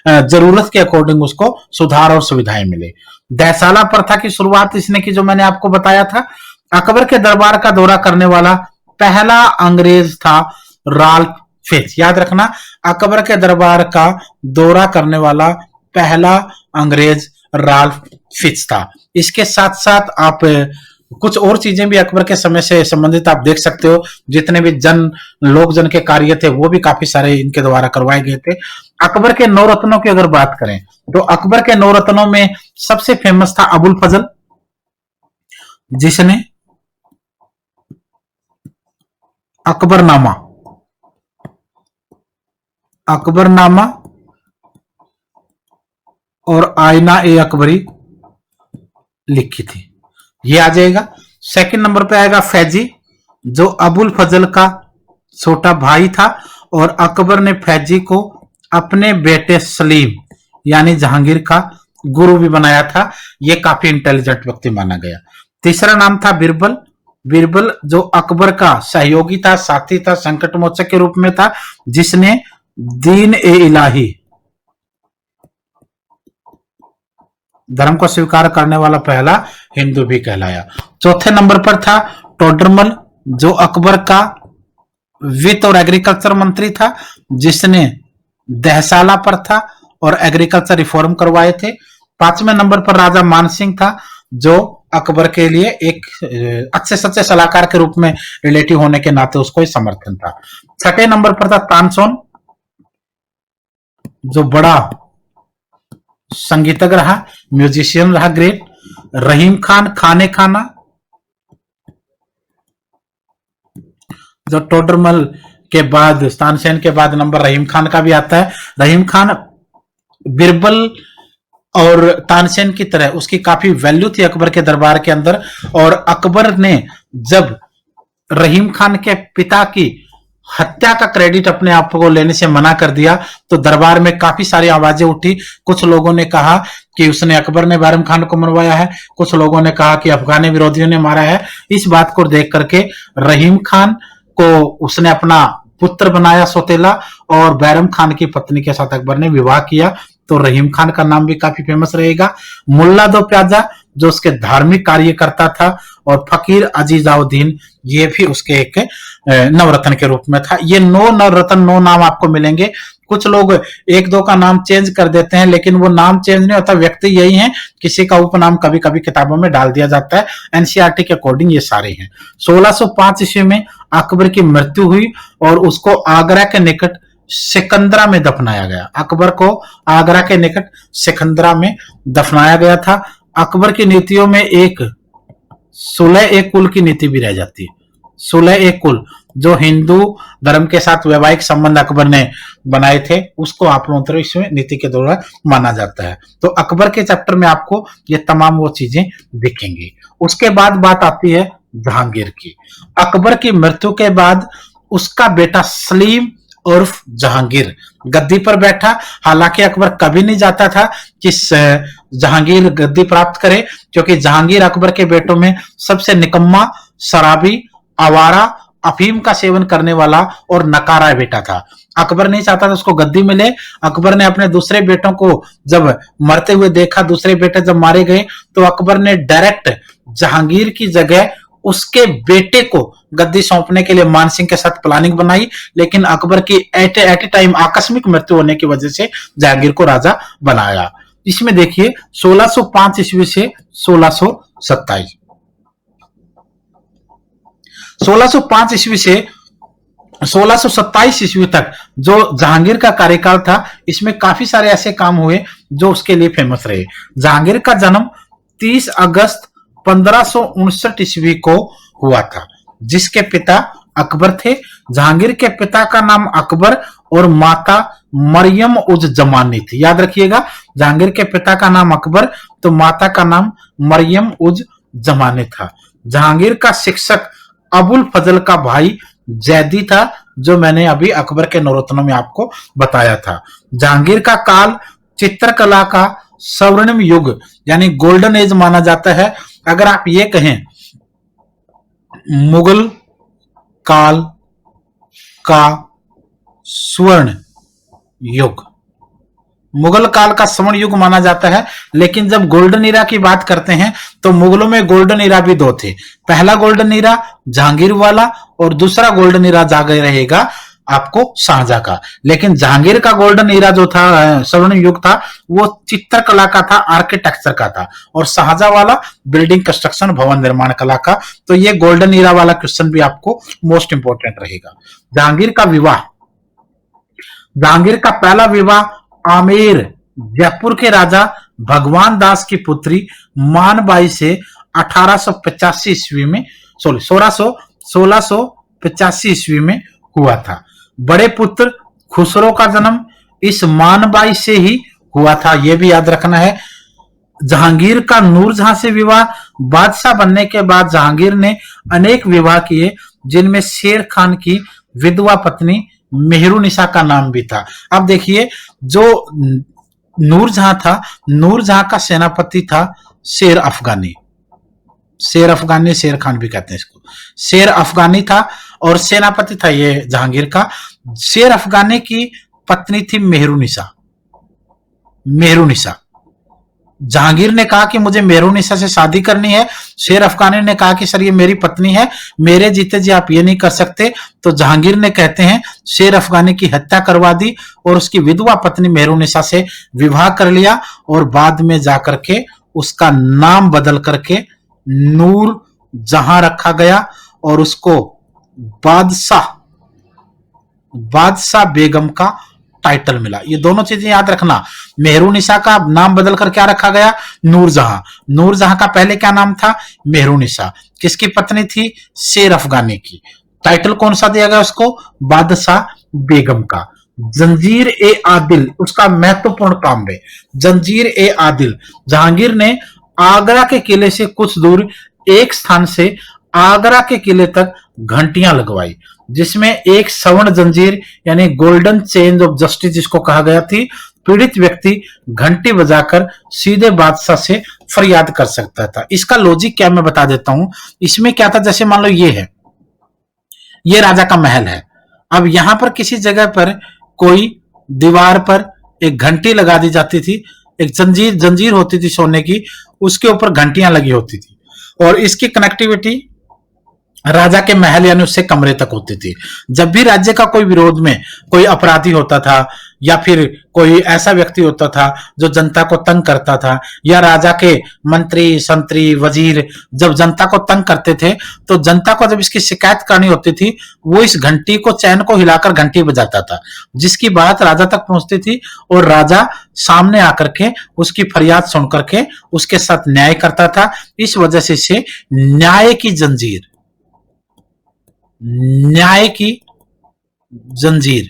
जरूरत के अकॉर्डिंग उसको सुधार और सुविधाएं मिले। देसाला प्रथा की शुरुआत इसने की, जो मैंने आपको बताया था। अकबर के दरबार का दौरा करने वाला पहला अंग्रेज था राल्फ फिच। याद रखना, अकबर के दरबार का दौरा करने वाला पहला अंग्रेज राल्फ फिच था। इसके साथ साथ आप कुछ और चीजें भी अकबर के समय से संबंधित आप देख सकते हो। जितने भी लोक जन के कार्य थे वो भी काफी सारे इनके द्वारा करवाए गए थे। अकबर के 9 रत्नों की अगर बात करें तो अकबर के 9 रत्नों में सबसे फेमस था अबुल फजल, जिसने अकबरनामा और आईना ए अकबरी लिखी थी। ये आ जाएगा। सेकंड नंबर पे आएगा फैजी, जो अबुल फजल का छोटा भाई था, और अकबर ने फैजी को अपने बेटे सलीम यानी जहांगीर का गुरु भी बनाया था। ये काफी इंटेलिजेंट व्यक्ति माना गया। तीसरा नाम था बिरबल, जो अकबर का सहयोगी था, साथी था, संकट मोचक के रूप में था, जिसने दीन ए इलाही धर्म को स्वीकार करने वाला पहला हिंदू भी कहलाया। चौथे नंबर पर था टोडरमल, जो अकबर का वित्त और एग्रीकल्चर मंत्री था, जिसने दहसाला प्रथा और एग्रीकल्चर रिफॉर्म करवाए थे। 5वें नंबर पर राजा मानसिंह था, जो अकबर के लिए एक अच्छे सच्चे सलाहकार के रूप में रिलेटिव होने के नाते उसको समर्थन था। 6ठे नंबर पर था तानसेन, जो बड़ा संगीतज्ञ रहा, म्यूजिशियन रहा ग्रेट। रहीम खान खाने खाना, जो टोडरमल के बाद, तानसेन के बाद नंबर रहीम खान का भी आता है। रहीम खान बिरबल और तानसेन की तरह उसकी काफी वैल्यू थी अकबर के दरबार के अंदर, और अकबर ने जब रहीम खान के पिता की हत्या का क्रेडिट अपने आप को लेने से मना कर दिया तो दरबार में काफी सारी आवाजें उठी। कुछ लोगों ने कहा कि उसने, अकबर ने बैरम खान को मरवाया है, कुछ लोगों ने कहा कि अफगानी विरोधियों ने मारा है। इस बात को देख करके रहीम खान को उसने अपना पुत्र बनाया सौतेला, और बैरम खान की पत्नी के साथ अकबर ने विवाह किया। तो रहीम खान का नाम भी काफी फेमस रहेगा। मुल्ला दो प्याजा जो उसके धार्मिक कार्यकर्ता था, और फकीर अजीजाउद्दीन ये भी उसके एक नवरत्न के रूप में था। ये 9 नवरत्न, 9 नाम आपको मिलेंगे। कुछ लोग एक दो का नाम चेंज कर देते हैं, लेकिन वो नाम चेंज नहीं होता, व्यक्ति यही है। किसी का उपनाम कभी कभी किताबों में डाल दिया जाता है। एनसीईआरटी के अकॉर्डिंग ये सारे हैं। 1605 ईस्वी में अकबर की मृत्यु हुई और उसको आगरा के निकट सिकंदरा में दफनाया गया। अकबर को आगरा के निकट सिकंदरा में दफनाया गया था। अकबर की नीतियों में एक सुलह एक कुल की नीति भी रह जाती है। सुलह एक कुल, जो हिंदू धर्म के साथ वैवाहिक संबंध अकबर ने बनाए थे, उसको आप लोगों तरह इसमें नीति के दौरान माना जाता है। तो अकबर के चैप्टर में आपको ये तमाम वो चीजें दिखेंगी। उसके बाद बात आती है जहांगीर की। अकबर की मृत्यु के बाद उसका बेटा सलीम उर्फ जहांगीर गद्दी पर बैठा। हालांकि अकबर कभी नहीं चाहता था कि जहांगीर गद्दी प्राप्त करे, क्योंकि जहांगीर अकबर के बेटों में सबसे निकम्मा, शराबी, आवारा, अफीम का सेवन करने वाला और नकारा बेटा था। अकबर नहीं चाहता था उसको गद्दी मिले। अकबर ने अपने दूसरे बेटों को जब मरते हुए देखा, दूसरे बेटे जब मारे गए, तो अकबर ने डायरेक्ट जहांगीर की जगह उसके बेटे को गद्दी सौंपने के लिए मान सिंह के साथ प्लानिंग बनाई। लेकिन अकबर की एट ए टाइम आकस्मिक मृत्यु होने की वजह से जहांगीर को राजा बनाया। इसमें देखिए 1605 ईस्वी से 1627, 1605 ईस्वी से 1627 ईस्वी तक जो जहांगीर का कार्यकाल था, इसमें काफी सारे ऐसे काम हुए जो उसके लिए फेमस रहे। जहांगीर का जन्म 30 अगस्त 1559 ईस्वी को हुआ था, जिसके पिता अकबर थे। जहांगीर के पिता का नाम अकबर और माता मरियम उज जमानी थी। याद रखिएगा, जहांगीर के पिता का नाम अकबर तो माता का नाम मरियम उज जमानी था। जहांगीर का शिक्षक अबुल फजल का भाई जैदी था, जो मैंने अभी अकबर के नवरत्नों में आपको बताया था। जहांगीर का काल चित्रकला का स्वर्णिम युग यानी गोल्डन एज माना जाता है। अगर आप ये कहें मुगल काल का स्वर्ण युग, मुगल काल का स्वर्ण युग माना जाता है, लेकिन जब गोल्डन ईरा की बात करते हैं तो मुगलों में गोल्डन ईरा भी 2 थे। पहला गोल्डन ईरा जहांगीर वाला और दूसरा गोल्डन ईरा जागे रहेगा आपको शाहजहां का। लेकिन जहांगीर का गोल्डन ईरा जो था, स्वर्ण युग था, वो चित्रकला का था, आर्किटेक्चर का था, और शाहजहां वाला बिल्डिंग कंस्ट्रक्शन, भवन निर्माण कला का। तो ये गोल्डन ईरा वाला क्वेश्चन भी आपको मोस्ट इंपोर्टेंट रहेगा। जहांगीर का विवाह, जहांगीर का पहला विवाह आमेर जयपुर के राजा भगवान दास की पुत्री मानबाई से 1885 ईस्वी में 1685 ईस्वी में हुआ था। बड़े पुत्र खुसरो का जन्म इस मानबाई से ही हुआ था, यह भी याद रखना है। जहांगीर का नूरजहां से विवाह, बादशाह बनने के बाद जहांगीर ने अनेक विवाह किए, जिनमें शेर खान की विधवा पत्नी मेहरुनिसा का नाम भी था। अब देखिए, जो नूरजहां था, नूरजहां का सेनापति था शेर अफगानी। शेर अफगानी, शेर खान भी कहते हैं इसको। शेर अफगानी था और सेनापति था ये जहांगीर का। शेर अफगानी की पत्नी थी मेहरुनिसा। मेहरुनिसा, जहांगीर ने कहा कि मुझे मेहरुनिसा से शादी करनी है। शेर अफगानी ने कहा कि सर ये मेरी पत्नी है, मेरे जीते जी आप ये नहीं कर सकते। तो जहांगीर ने, कहते हैं, शेर अफगानी की हत्या करवा दी और उसकी विधवा पत्नी मेहरुनिसा से विवाह कर लिया, और बाद में जाकर के उसका नाम बदल करके नूर जहां रखा गया, और उसको बादशाह बेगम का टाइटल मिला। ये दोनों चीजें याद रखना। मेहरुनिसा का नाम बदलकर क्या रखा गया? नूरजहां। नूरजहां का पहले क्या नाम था? मेहरुनिसा। किसकी पत्नी थी? शेर अफगानी की। टाइटल कौन सा दिया गया उसको? बादशाह बेगम का। जंजीर ए आदिल उसका महत्वपूर्ण काम है। जंजीर ए आदिल, जहांगीर ने आगरा के किले से कुछ दूर एक स्थान से आगरा के किले तक घंटियां लगवाई, जिसमें एक स्वर्ण जंजीर यानी गोल्डन चेन ऑफ जस्टिस जिसको कहा गया थी, पीड़ित व्यक्ति घंटी बजाकर सीधे बादशाह से फरियाद कर सकता था। इसका लॉजिक क्या मैं बता देता हूं। इसमें क्या था, जैसे मान लो ये है, ये राजा का महल है। अब यहां पर किसी जगह पर कोई दीवार पर एक घंटी लगा दी जाती थी, एक जंजीर जंजीर होती थी सोने की, उसके ऊपर घंटियां लगी होती थी और इसकी कनेक्टिविटी राजा के महल यानी उससे कमरे तक होती थी। जब भी राज्य का कोई विरोध में कोई अपराधी होता था या फिर कोई ऐसा व्यक्ति होता था जो जनता को तंग करता था, या राजा के मंत्री संतरी वजीर जब जनता को तंग करते थे, तो जनता को जब इसकी शिकायत करनी होती थी, वो इस घंटी को चैन को हिलाकर घंटी बजाता था, जिसकी बात राजा तक पहुंचती थी और राजा सामने आकर के उसकी फरियाद सुन करके उसके साथ न्याय करता था। इस वजह से इसे न्याय की जंजीर, न्याय की जंजीर,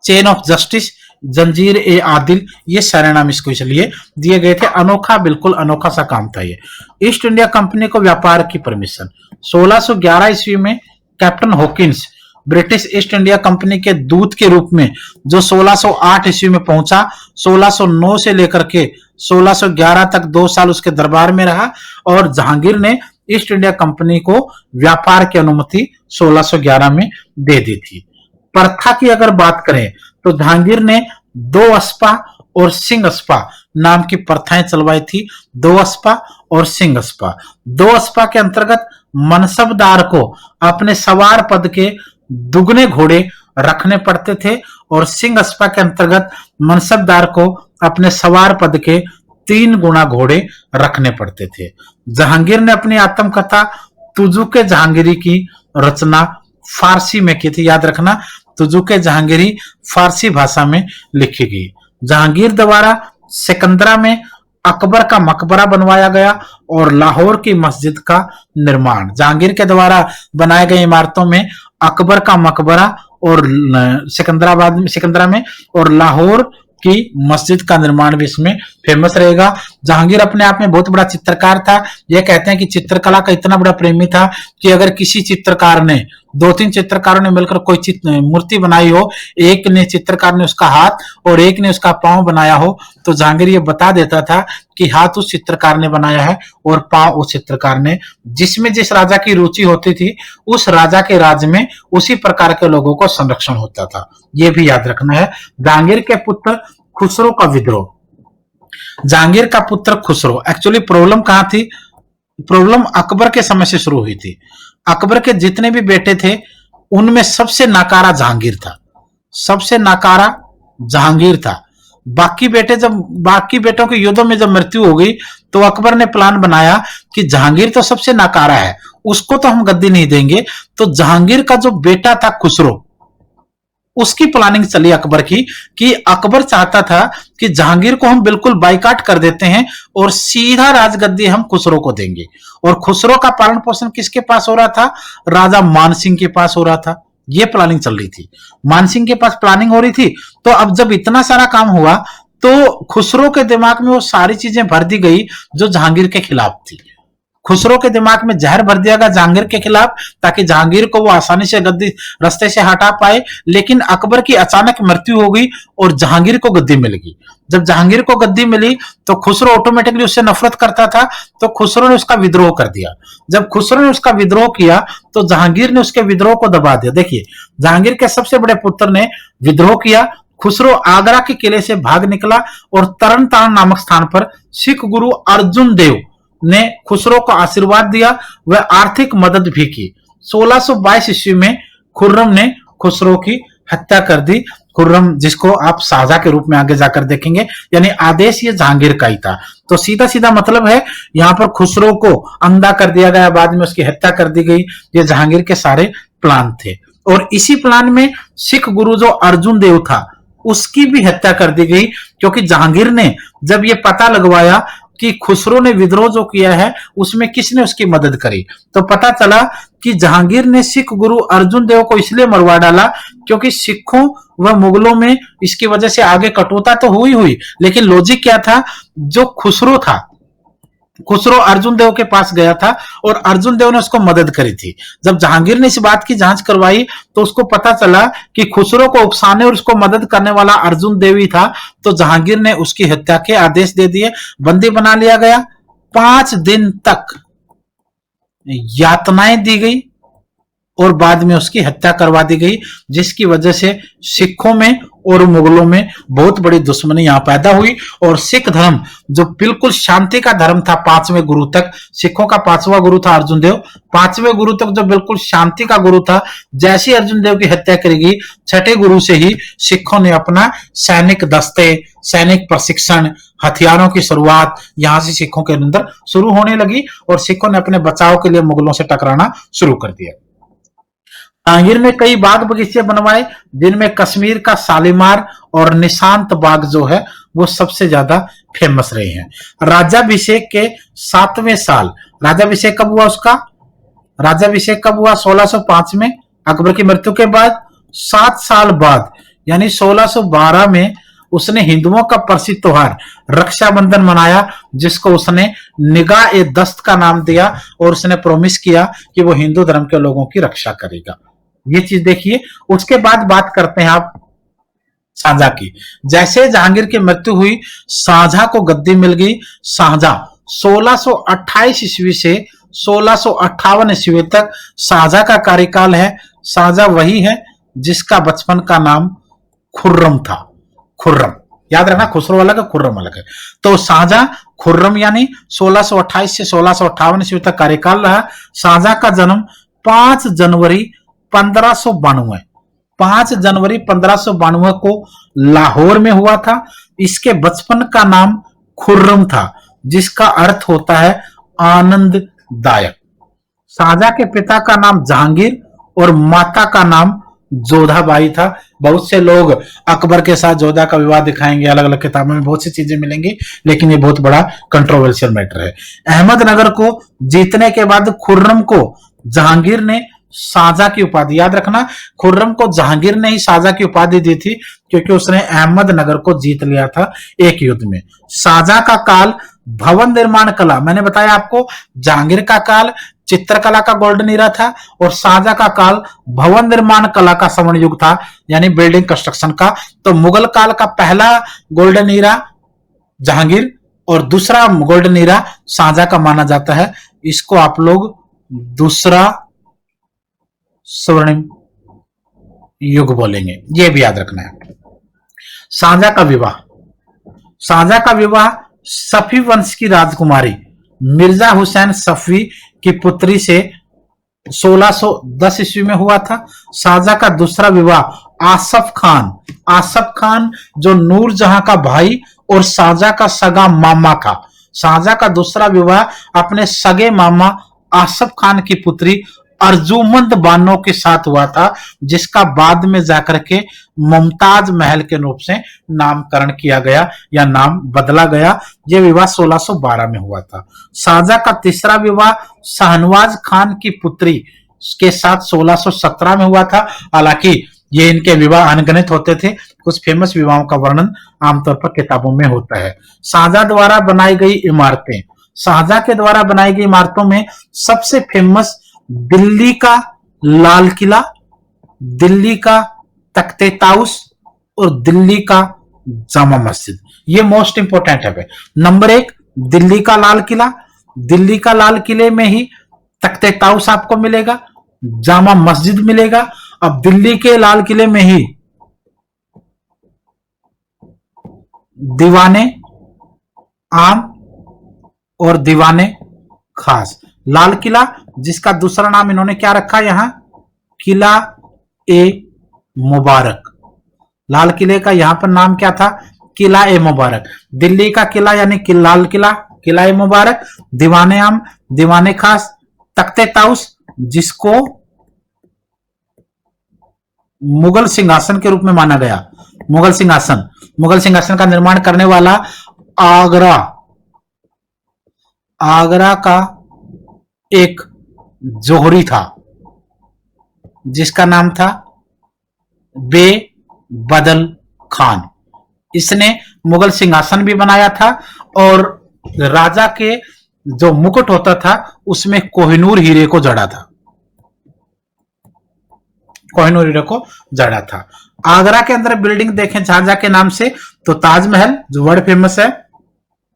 चेन ऑफ जस्टिस, जंजीर ए आदिल, ये सारे नाम इसको इसलिए दिए गए थे। अनोखा, बिल्कुल अनोखा सा काम था ये। ईस्ट इंडिया कंपनी को व्यापार की परमिशन 1611 ईस्वी में captain Hawkins British east India company के दूत के रूप में, जो 1608 ईस्वी में पहुंचा, 1609 से लेकर के 1611 तक 2 साल उसके दरबार में रहा और जहांगीर ने ईस्ट इंडिया कंपनी को व्यापार की अनुमति 1611 में दे दी थी। प्रथा की अगर बात करें तो जहांगीर ने 2 अस्पा और सिंह अस्पा नाम की प्रथाएं चलवाई थी। 2 अस्पा और सिंह अस्पा। 2 अस्पा के अंतर्गत मनसबदार को अपने सवार पद के दुगने घोड़े रखने पड़ते थे और सिंह अस्पा के अंतर्गत मनसबदार को अपने सवार पद के 3 गुना घोड़े रखने पड़ते थे। जहांगीर ने अपनी आत्मकथा तुजुके जहांगीरी की रचना फारसी में की थी। याद रखना, तुजुके जहांगीरी फारसी भाषा में लिखी गई। जहांगीर द्वारा सिकंदरा में अकबर का मकबरा बनवाया गया और लाहौर की मस्जिद का निर्माण। जहांगीर के द्वारा बनाए गए इमारतों में अकबर का मकबरा और सिकंदरा में और लाहौर की मस्जिद का निर्माण भी इसमें फेमस रहेगा। जहांगीर अपने आप में बहुत बड़ा चित्रकार था। यह कहते हैं कि चित्रकला का इतना बड़ा प्रेमी था कि अगर किसी चित्रकार ने, 2-3 चित्रकारों ने मिलकर कोई मूर्ति बनाई हो, एक ने चित्रकार ने उसका हाथ और एक ने उसका पांव बनाया हो, तो जहांगीर ये बता देता था कि हाथ उस चित्रकार ने बनाया है और पांव उस चित्रकार ने। जिसमें जिस राजा की रुचि होती थी, उस राजा के राज्य में उसी प्रकार के लोगों को संरक्षण होता था। यह भी याद रखना है। जहांगीर के पुत्र खुसरो का विद्रोह। जहांगीर का पुत्र खुसरो, एक्चुअली प्रॉब्लम कहां थी? प्रॉब्लम अकबर के समय से शुरू हुई थी। अकबर के जितने भी बेटे थे उनमें सबसे नाकारा जहांगीर था। सबसे नाकारा जहांगीर था। बाकी बेटों के युद्धों में जब मृत्यु हो गई तो अकबर ने प्लान बनाया कि जहांगीर तो सबसे नाकारा है, उसको तो हम गद्दी नहीं देंगे। तो जहांगीर का जो बेटा था खुसरो, उसकी प्लानिंग चली अकबर की कि अकबर चाहता था कि जहांगीर को हम बिल्कुल बाइकाट कर देते हैं और सीधा राजगद्दी हम खुसरो को देंगे। और खुसरो का पालन पोषण किसके पास हो रहा था? राजा मानसिंह के पास हो रहा था। ये प्लानिंग चल रही थी, मानसिंह के पास प्लानिंग हो रही थी। तो अब जब इतना सारा काम हुआ तो खुसरो के दिमाग में वो सारी चीजें भर दी गई जो जहांगीर के खिलाफ थी। खुसरो के दिमाग में जहर भर दिया गया जहांगीर के खिलाफ, ताकि जहांगीर को वो आसानी से गद्दी रास्ते से हटा पाए। लेकिन अकबर की अचानक मृत्यु हो गई और जहांगीर को गद्दी मिल गई। जब जहांगीर को गद्दी मिली तो खुसरो ऑटोमेटिकली उससे नफरत करता था, तो खुसरो ने उसका विद्रोह कर दिया। जब खुसरो ने उसका विद्रोह किया तो जहांगीर ने उसके विद्रोह को दबा दिया। देखिए, जहांगीर के सबसे बड़े पुत्र ने विद्रोह किया। खुसरो आगरा के किले से भाग निकला और तरन तारण नामक स्थान पर सिख गुरु अर्जुन देव ने खुसरो को आशीर्वाद दिया, वह आर्थिक मदद भी की। 1622 ईस्वी में खुर्रम ने खुसरो की हत्या कर दी। खुर्रम, जिसको आप शाहजहां के रूप में आगे जाकर देखेंगे, यानी आदेश ये जहांगीर का ही था। तो सीधा सीधा मतलब है, यहां पर खुसरो को अंधा कर दिया गया, बाद में उसकी हत्या कर दी गई। ये जहांगीर के सारे प्लान थे। और इसी प्लान में सिख गुरु जो अर्जुन देव था, उसकी भी हत्या कर दी गई, क्योंकि जहांगीर ने जब ये पता लगवाया कि खुसरो ने विद्रोह जो किया है उसमें किसने उसकी मदद करी, तो पता चला कि जहांगीर ने सिख गुरु अर्जुन देव को इसलिए मरवा डाला क्योंकि सिखों व मुगलों में इसकी वजह से आगे कटुता तो हुई, लेकिन लॉजिक क्या था, जो खुसरो था, खुसरो अर्जुन देव के पास गया था और अर्जुन देव ने उसको मदद करी थी। जब जहांगीर ने इस बात की जांच करवाई तो उसको पता चला कि खुसरो को उकसाने और उसको मदद करने वाला अर्जुन देव ही था, तो जहांगीर ने उसकी हत्या के आदेश दे दिए, बंदी बना लिया गया, 5 दिन तक यातनाएं दी गई और बाद में उसकी हत्या करवा दी गई, जिसकी वजह से सिखों में और मुगलों में बहुत बड़ी दुश्मनी यहां पैदा हुई। और सिख धर्म जो बिल्कुल शांति का धर्म था 5वें गुरु तक, सिखों का 5वां गुरु था अर्जुन देव, 5वें गुरु तक जो बिल्कुल शांति का गुरु था, जैसे अर्जुन देव की हत्या करी गई 6ठे गुरु से ही सिखों ने अपना सैनिक दस्ते, सैनिक प्रशिक्षण, हथियारों की शुरुआत यहां से सिखों के अंदर शुरू होने लगी और सिखों ने अपने बचाव के लिए मुगलों से टकराना शुरू कर दिया। जहांगीर ने कई बाग बगीचे बनवाए, जिनमें कश्मीर का शालीमार और निशांत बाग जो है वो सबसे ज्यादा फेमस रहे हैं। राज्याभिषेक के 7वें साल, राज्याभिषेक कब हुआ उसका, राज्याभिषेक कब हुआ, 1605 में अकबर की मृत्यु के बाद 7 साल बाद यानी 1612 में उसने हिंदुओं का प्रसिद्ध त्योहार रक्षाबंधन मनाया, जिसको उसने निगाह ए दस्त का नाम दिया और उसने प्रॉमिस किया कि वो हिंदू धर्म के लोगों की रक्षा करेगा। ये चीज देखिए। उसके बाद बात करते हैं आप शाहजहां की। जैसे जहांगीर की मृत्यु हुई, शाहजहां को गद्दी मिल गई। शाहजहां 1628 ईस्वी से 1658 ईस्वी तक शाहजहां का कार्यकाल है। शाहजहां वही है जिसका बचपन का नाम खुर्रम था। खुर्रम याद रखना, खुसरो अलग है, खुर्रम अलग है। तो शाहजहां खुर्रम यानी 1628 से 1658 ईस्वी तक कार्यकाल रहा। शाहजहां का जन्म 5 जनवरी 1592 5 जनवरी 1592 को लाहौर में हुआ था। इसके बचपन का नाम खुर्रम था, जिसका अर्थ होता है आनंददायक। शाहजहां के पिता का नाम जहांगीर और माता का नाम जोधाबाई था। बहुत से लोग अकबर के साथ जोधा का विवाह दिखाएंगे, अलग अलग किताबों में बहुत सी चीजें मिलेंगी, लेकिन ये बहुत बड़ा कंट्रोवर्शियल मैटर है। अहमदनगर को जीतने के बाद खुर्रम को जहांगीर ने शाहजहां की उपाधि, याद रखना, खुर्रम को जहांगीर ने ही शाहजहां की उपाधि दी थी क्योंकि उसने अहमदनगर को जीत लिया था एक युद्ध में। शाहजहां का काल भवन निर्माण कला, मैंने बताया आपको, जहांगीर का काल चित्रकला का गोल्डन ईरा था और शाहजहां का काल भवन निर्माण कला का स्वर्ण युग था, यानी बिल्डिंग कंस्ट्रक्शन का। तो मुगल काल का पहला गोल्डन ईरा जहांगीर और दूसरा गोल्डन ईरा शाहजहां का माना जाता है। इसको आप लोग दूसरा स्वर्णिम युग बोलेंगे, ये भी याद रखना है। शाहजहां का विवाह, शाहजहां का विवाह सफी वंश की राजकुमारी मिर्जा हुसैन सफवी की पुत्री से 1610 ईस्वी में हुआ था। शाहजहां का दूसरा विवाह आसफ खान जो नूरजहां का भाई और शाहजहां का सगा मामा था। शाहजहां का दूसरा विवाह अपने सगे मामा आसफ खान की पुत्री अर्जुमंद बानो के साथ हुआ था, जिसका बाद में जाकर के मुमताज महल के रूप से नामकरण किया गया या नाम बदला गया। यह विवाह 1612 में हुआ था। शाहजहां का तीसरा विवाह शाहनवाज खान की पुत्री के साथ 1617 में हुआ था। हालांकि ये इनके विवाह अनगिनत होते थे, कुछ फेमस विवाहों का वर्णन आमतौर पर किताबों में होता है। शाहजहां द्वारा बनाई गई इमारतें, शाहजहां के द्वारा बनाई गई इमारतों में सबसे फेमस दिल्ली का लाल किला, दिल्ली का तख्ते ताउस और दिल्ली का जामा मस्जिद, ये मोस्ट इंपोर्टेंट है। नंबर 1 दिल्ली का लाल किला, दिल्ली का लाल किले में ही तख्ते ताउस आपको मिलेगा, जामा मस्जिद मिलेगा। अब दिल्ली के लाल किले में ही दीवाने आम और दीवाने खास। लाल किला, जिसका दूसरा नाम इन्होंने क्या रखा यहां, किला ए मुबारक। लाल किले का यहां पर नाम क्या था, किला ए मुबारक। दिल्ली का किला यानी लाल किला, किला ए मुबारक, दीवाने आम, दीवाने खास, तख्ते ताउस जिसको मुगल सिंहासन के रूप में माना गया, मुगल सिंहासन, मुगल सिंहासन का निर्माण करने वाला आगरा, आगरा का एक जोहरी था जिसका नाम था बेबदल खान। इसने मुगल सिंहासन भी बनाया था और राजा के जो मुकुट होता था उसमें कोहिनूर हीरे को जड़ा था, कोहिनूर हीरे को जड़ा था। आगरा के अंदर बिल्डिंग देखें शाहजहां के नाम से तो ताजमहल जो वर्ल्ड फेमस है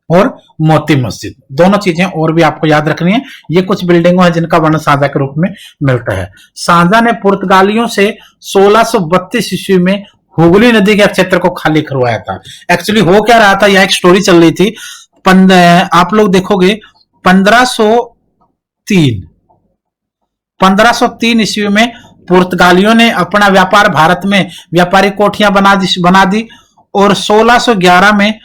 और मोती मस्जिद, दोनों चीजें और भी आपको याद रखनी है। ये कुछ बिल्डिंगों हैं जिनका वर्णन शाहजहां के रूप में मिलता है। शाहजहां ने पुर्तगालियों से 1632 ईस्वी में हुगली नदी के क्षेत्र को खाली करवाया था। एक्चुअली हो क्या रहा था, यह एक स्टोरी चल रही थी। आप लोग देखोगे 1503 ईस्वी में पुर्तगालियों ने अपना व्यापार भारत में व्यापारिक कोठियां बना दी और 1611 में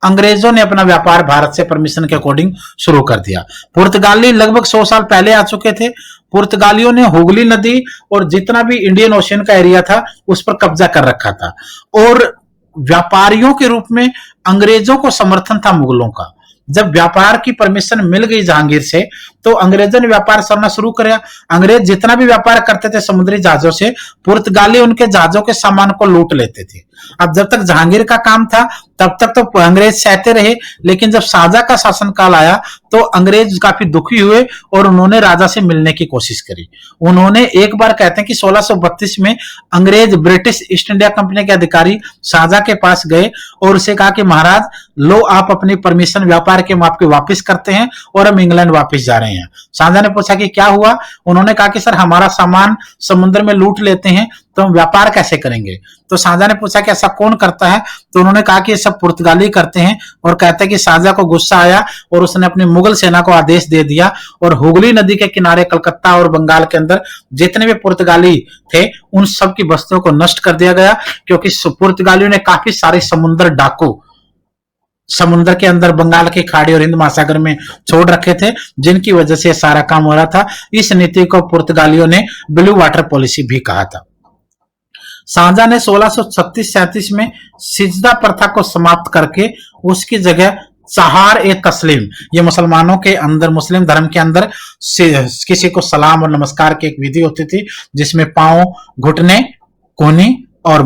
अंग्रेजों ने अपना व्यापार भारत से परमिशन के अकॉर्डिंग शुरू कर दिया। पुर्तगाली लगभग 100 साल पहले आ चुके थे। पुर्तगालियों ने हुगली नदी और जितना भी इंडियन ओशियन का एरिया था उस पर कब्जा कर रखा था और व्यापारियों के रूप में अंग्रेजों को समर्थन था मुगलों का। जब व्यापार की परमिशन मिल गई जहांगीर से तो अंग्रेजों ने व्यापार करना शुरू किया। अंग्रेज जितना भी व्यापार करते थे समुद्री जहाजों से, पुर्तगाली उनके जहाजों के सामान को लूट लेते थे। अब जब तक जहांगीर का काम था तब तक तो अंग्रेज सहते रहे, लेकिन जब शाहजहां का शासनकाल आया तो अंग्रेज काफी दुखी हुए और उन्होंने राजा से मिलने की कोशिश करी। उन्होंने एक बार कहते हैं कि 1632 में अंग्रेज ब्रिटिश ईस्ट इंडिया कंपनी के अधिकारी शाहजहां के पास गए और उसे कहा कि महाराज लो, आप अपनी परमिशन व्यापार के आपके वापस करते हैं और हम इंग्लैंड वापस जा रहे हैं। शाहजहां ने पूछा कि क्या हुआ? उन्होंने कहा कि सर हमारा सामान समुद्र में लूट लेते हैं तो हम व्यापार कैसे करेंगे? तो शाहजहां ने पूछा कि ऐसा कौन करता है? तो उन्होंने कहा कि ये सब पुर्तगाली करते हैं और कहते हैं कि शाहजहां को गुस्सा आया और उसने अपनी मुगल सेना को आदेश दे दिया और हुगली नदी के किनारे कलकत्ता और बंगाल के अंदर जितने भी पुर्तगाली थे उन सब की बस्तियों को नष्ट कर दिया गया, क्योंकि पुर्तगालियों ने काफी सारे समुद्र डाकू समुद्र के अंदर बंगाल की खाड़ी और हिंद महासागर में छोड़ रखे थे, जिनकी वजह से सारा काम हो रहा था। इस नीति को पुर्तगालियों ने ब्लू वाटर पॉलिसी भी कहा था। शाहजहां ने 1636-37 में सिजदा प्रथा को समाप्त करके उसकी जगह सहार ए तस्लीम, ये मुसलमानों के अंदर मुस्लिम धर्म के अंदर किसी को सलाम और नमस्कार की एक विधि होती थी जिसमें पांव, घुटने, कोहनी और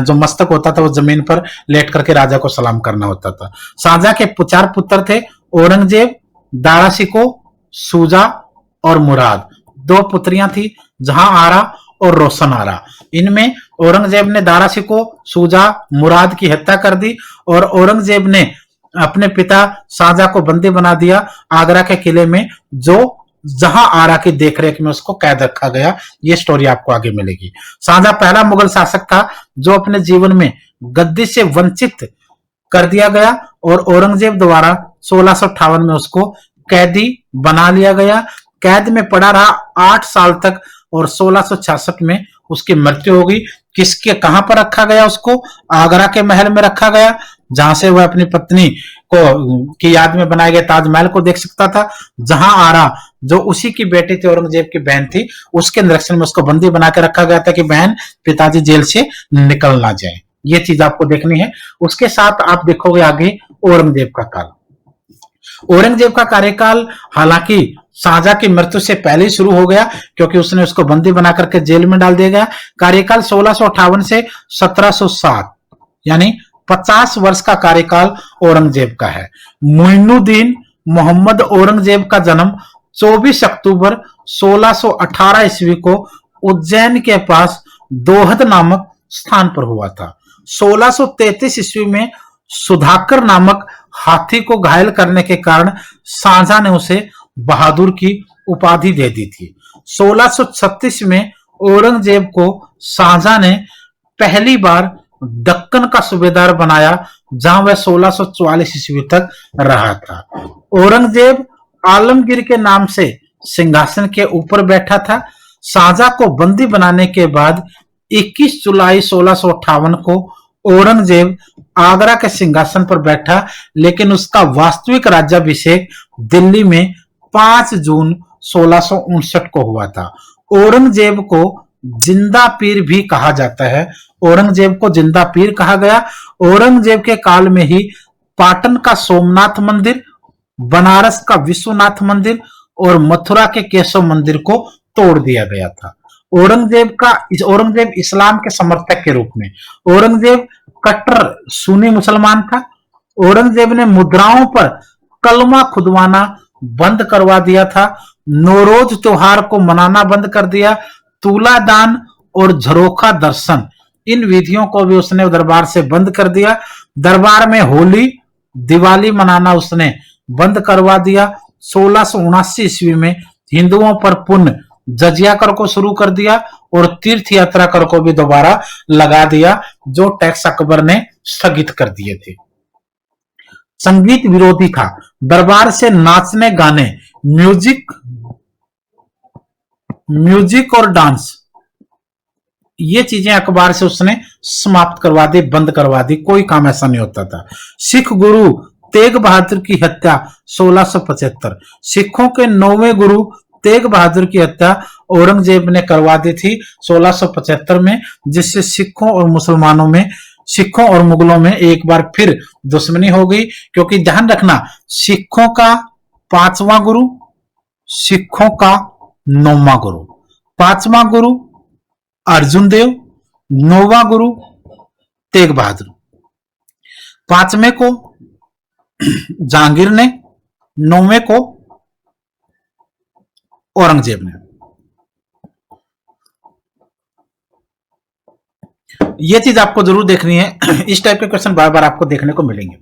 जो मस्तक होता था वो जमीन पर लेट करके राजा को सलाम करना होता था। शाहजहां के 4 पुत्र थे, औरंगजेब, दारा शिको, सूजा और मुराद। 2 पुत्रियां थी, जहां आरा और रोशन आरा। इनमें औरंगजेब ने दारा शिको, सूजा, मुराद की हत्या कर दी और औरंगजेब ने अपने पिता शाहजहां को बंदी बना दिया आगरा के किले में, जो जहां आरा की देखरेख में उसको कैद रखा गया। ये स्टोरी आपको आगे मिलेगी। शाहजहां पहला मुगल शासक था जो अपने जीवन में गद्दी से वंचित कर दिया गया और औरंगजेब द्वारा 1658 में उसको कैदी बना लिया गया। कैद में पड़ा रहा 8 साल तक और 1666 में उसकी मृत्यु हो गई। किसके कहां पर रखा गया? उसको आगरा के महल में रखा गया, जहां से वह अपनी पत्नी को की याद में बनाए गए ताजमहल को देख सकता था। जहां आरा, जो उसी की बेटी थी, औरंगजेब की बहन थी, उसके निरीक्षण में उसको बंदी बना के रखा गया था कि बहन पिताजी जेल से निकल ना जाए। ये चीज आपको देखनी है। उसके साथ आप देखोगे आगे औरंगजेब का काल। औरंगजेब का कार्यकाल हालांकि शाहजहां की मृत्यु से पहले ही शुरू हो गया, क्योंकि उसने उसको बंदी बना करके जेल में डाल दिया गया। कार्यकाल 1658 से 1707 यानी 50 वर्ष का कार्यकाल औरंगजेब का है। मोइनुद्दीन मोहम्मद औरंगजेब का जन्म 24 अक्टूबर 1618 ईस्वी को उज्जैन के पास दोहद नामक स्थान पर हुआ था। 1633 ईस्वी में सुधाकर नामक हाथी को घायल करने के कारण शाहजहां ने उसे बहादुर की उपाधि दे दी थी। 1636 में औरंगजेब को शाहजहां ने पहली बार दक्कन का सूबेदार बनाया, जहां वह 1644 ईस्वी तक रहा था। औरंगजेब आलमगीर के नाम से सिंहासन के ऊपर बैठा था। शाहजहां को बंदी बनाने के बाद 21 जुलाई 1658 को औरंगजेब आगरा के सिंहासन पर बैठा, लेकिन उसका वास्तविक राज्याभिषेक दिल्ली में 5 जून 1659 को हुआ था। औरंगजेब को जिंदा पीर भी कहा जाता है। औरंगजेब को जिंदा पीर कहा गया। औरंगजेब के काल में ही पाटन का सोमनाथ मंदिर, बनारस का विश्वनाथ मंदिर और मथुरा के केशव मंदिर को तोड़ दिया गया था। औरंगजेब इस्लाम के समर्थक के रूप में, औरंगजेब कट्टर सुन्नी मुसलमान था। औरंगजेब ने मुद्राओं पर कलमा खुदवाना बंद करवा दिया था। नौरोज त्योहार को मनाना बंद कर दिया। तुलादान और झरोखा दर्शन, इन विधियों को भी उसने दरबार से बंद कर दिया। दरबार में होली, दिवाली मनाना उसने बंद करवा दिया। 1679 ईस्वी में हिंदुओं पर पुण्य जजिया कर को शुरू कर दिया और तीर्थ यात्रा कर को भी दोबारा लगा दिया, जो टैक्स अकबर ने स्थगित कर दिए थे। संगीत विरोधी था। दरबार से नाचने गाने, म्यूजिक और डांस, ये चीजें अखबार से उसने समाप्त करवा दी, बंद करवा दी। कोई काम ऐसा नहीं होता था। सिख गुरु तेग बहादुर की हत्या 1675, सिखों के 9वें गुरु तेग बहादुर की हत्या औरंगजेब ने करवा दी थी 1675 में, जिससे सिखों और मुसलमानों में, सिखों और मुगलों में एक बार फिर दुश्मनी हो गई। क्योंकि ध्यान रखना, सिखों का 5वां गुरु, सिखों का 9वां गुरु, 5वां गुरु अर्जुन देव, 9वां गुरु तेग बहादुर, 5वें को जहांगीर ने, 9वें को औरंगजेब ने। यह चीज आपको जरूर देखनी है। इस टाइप के क्वेश्चन बार बार आपको देखने को मिलेंगे।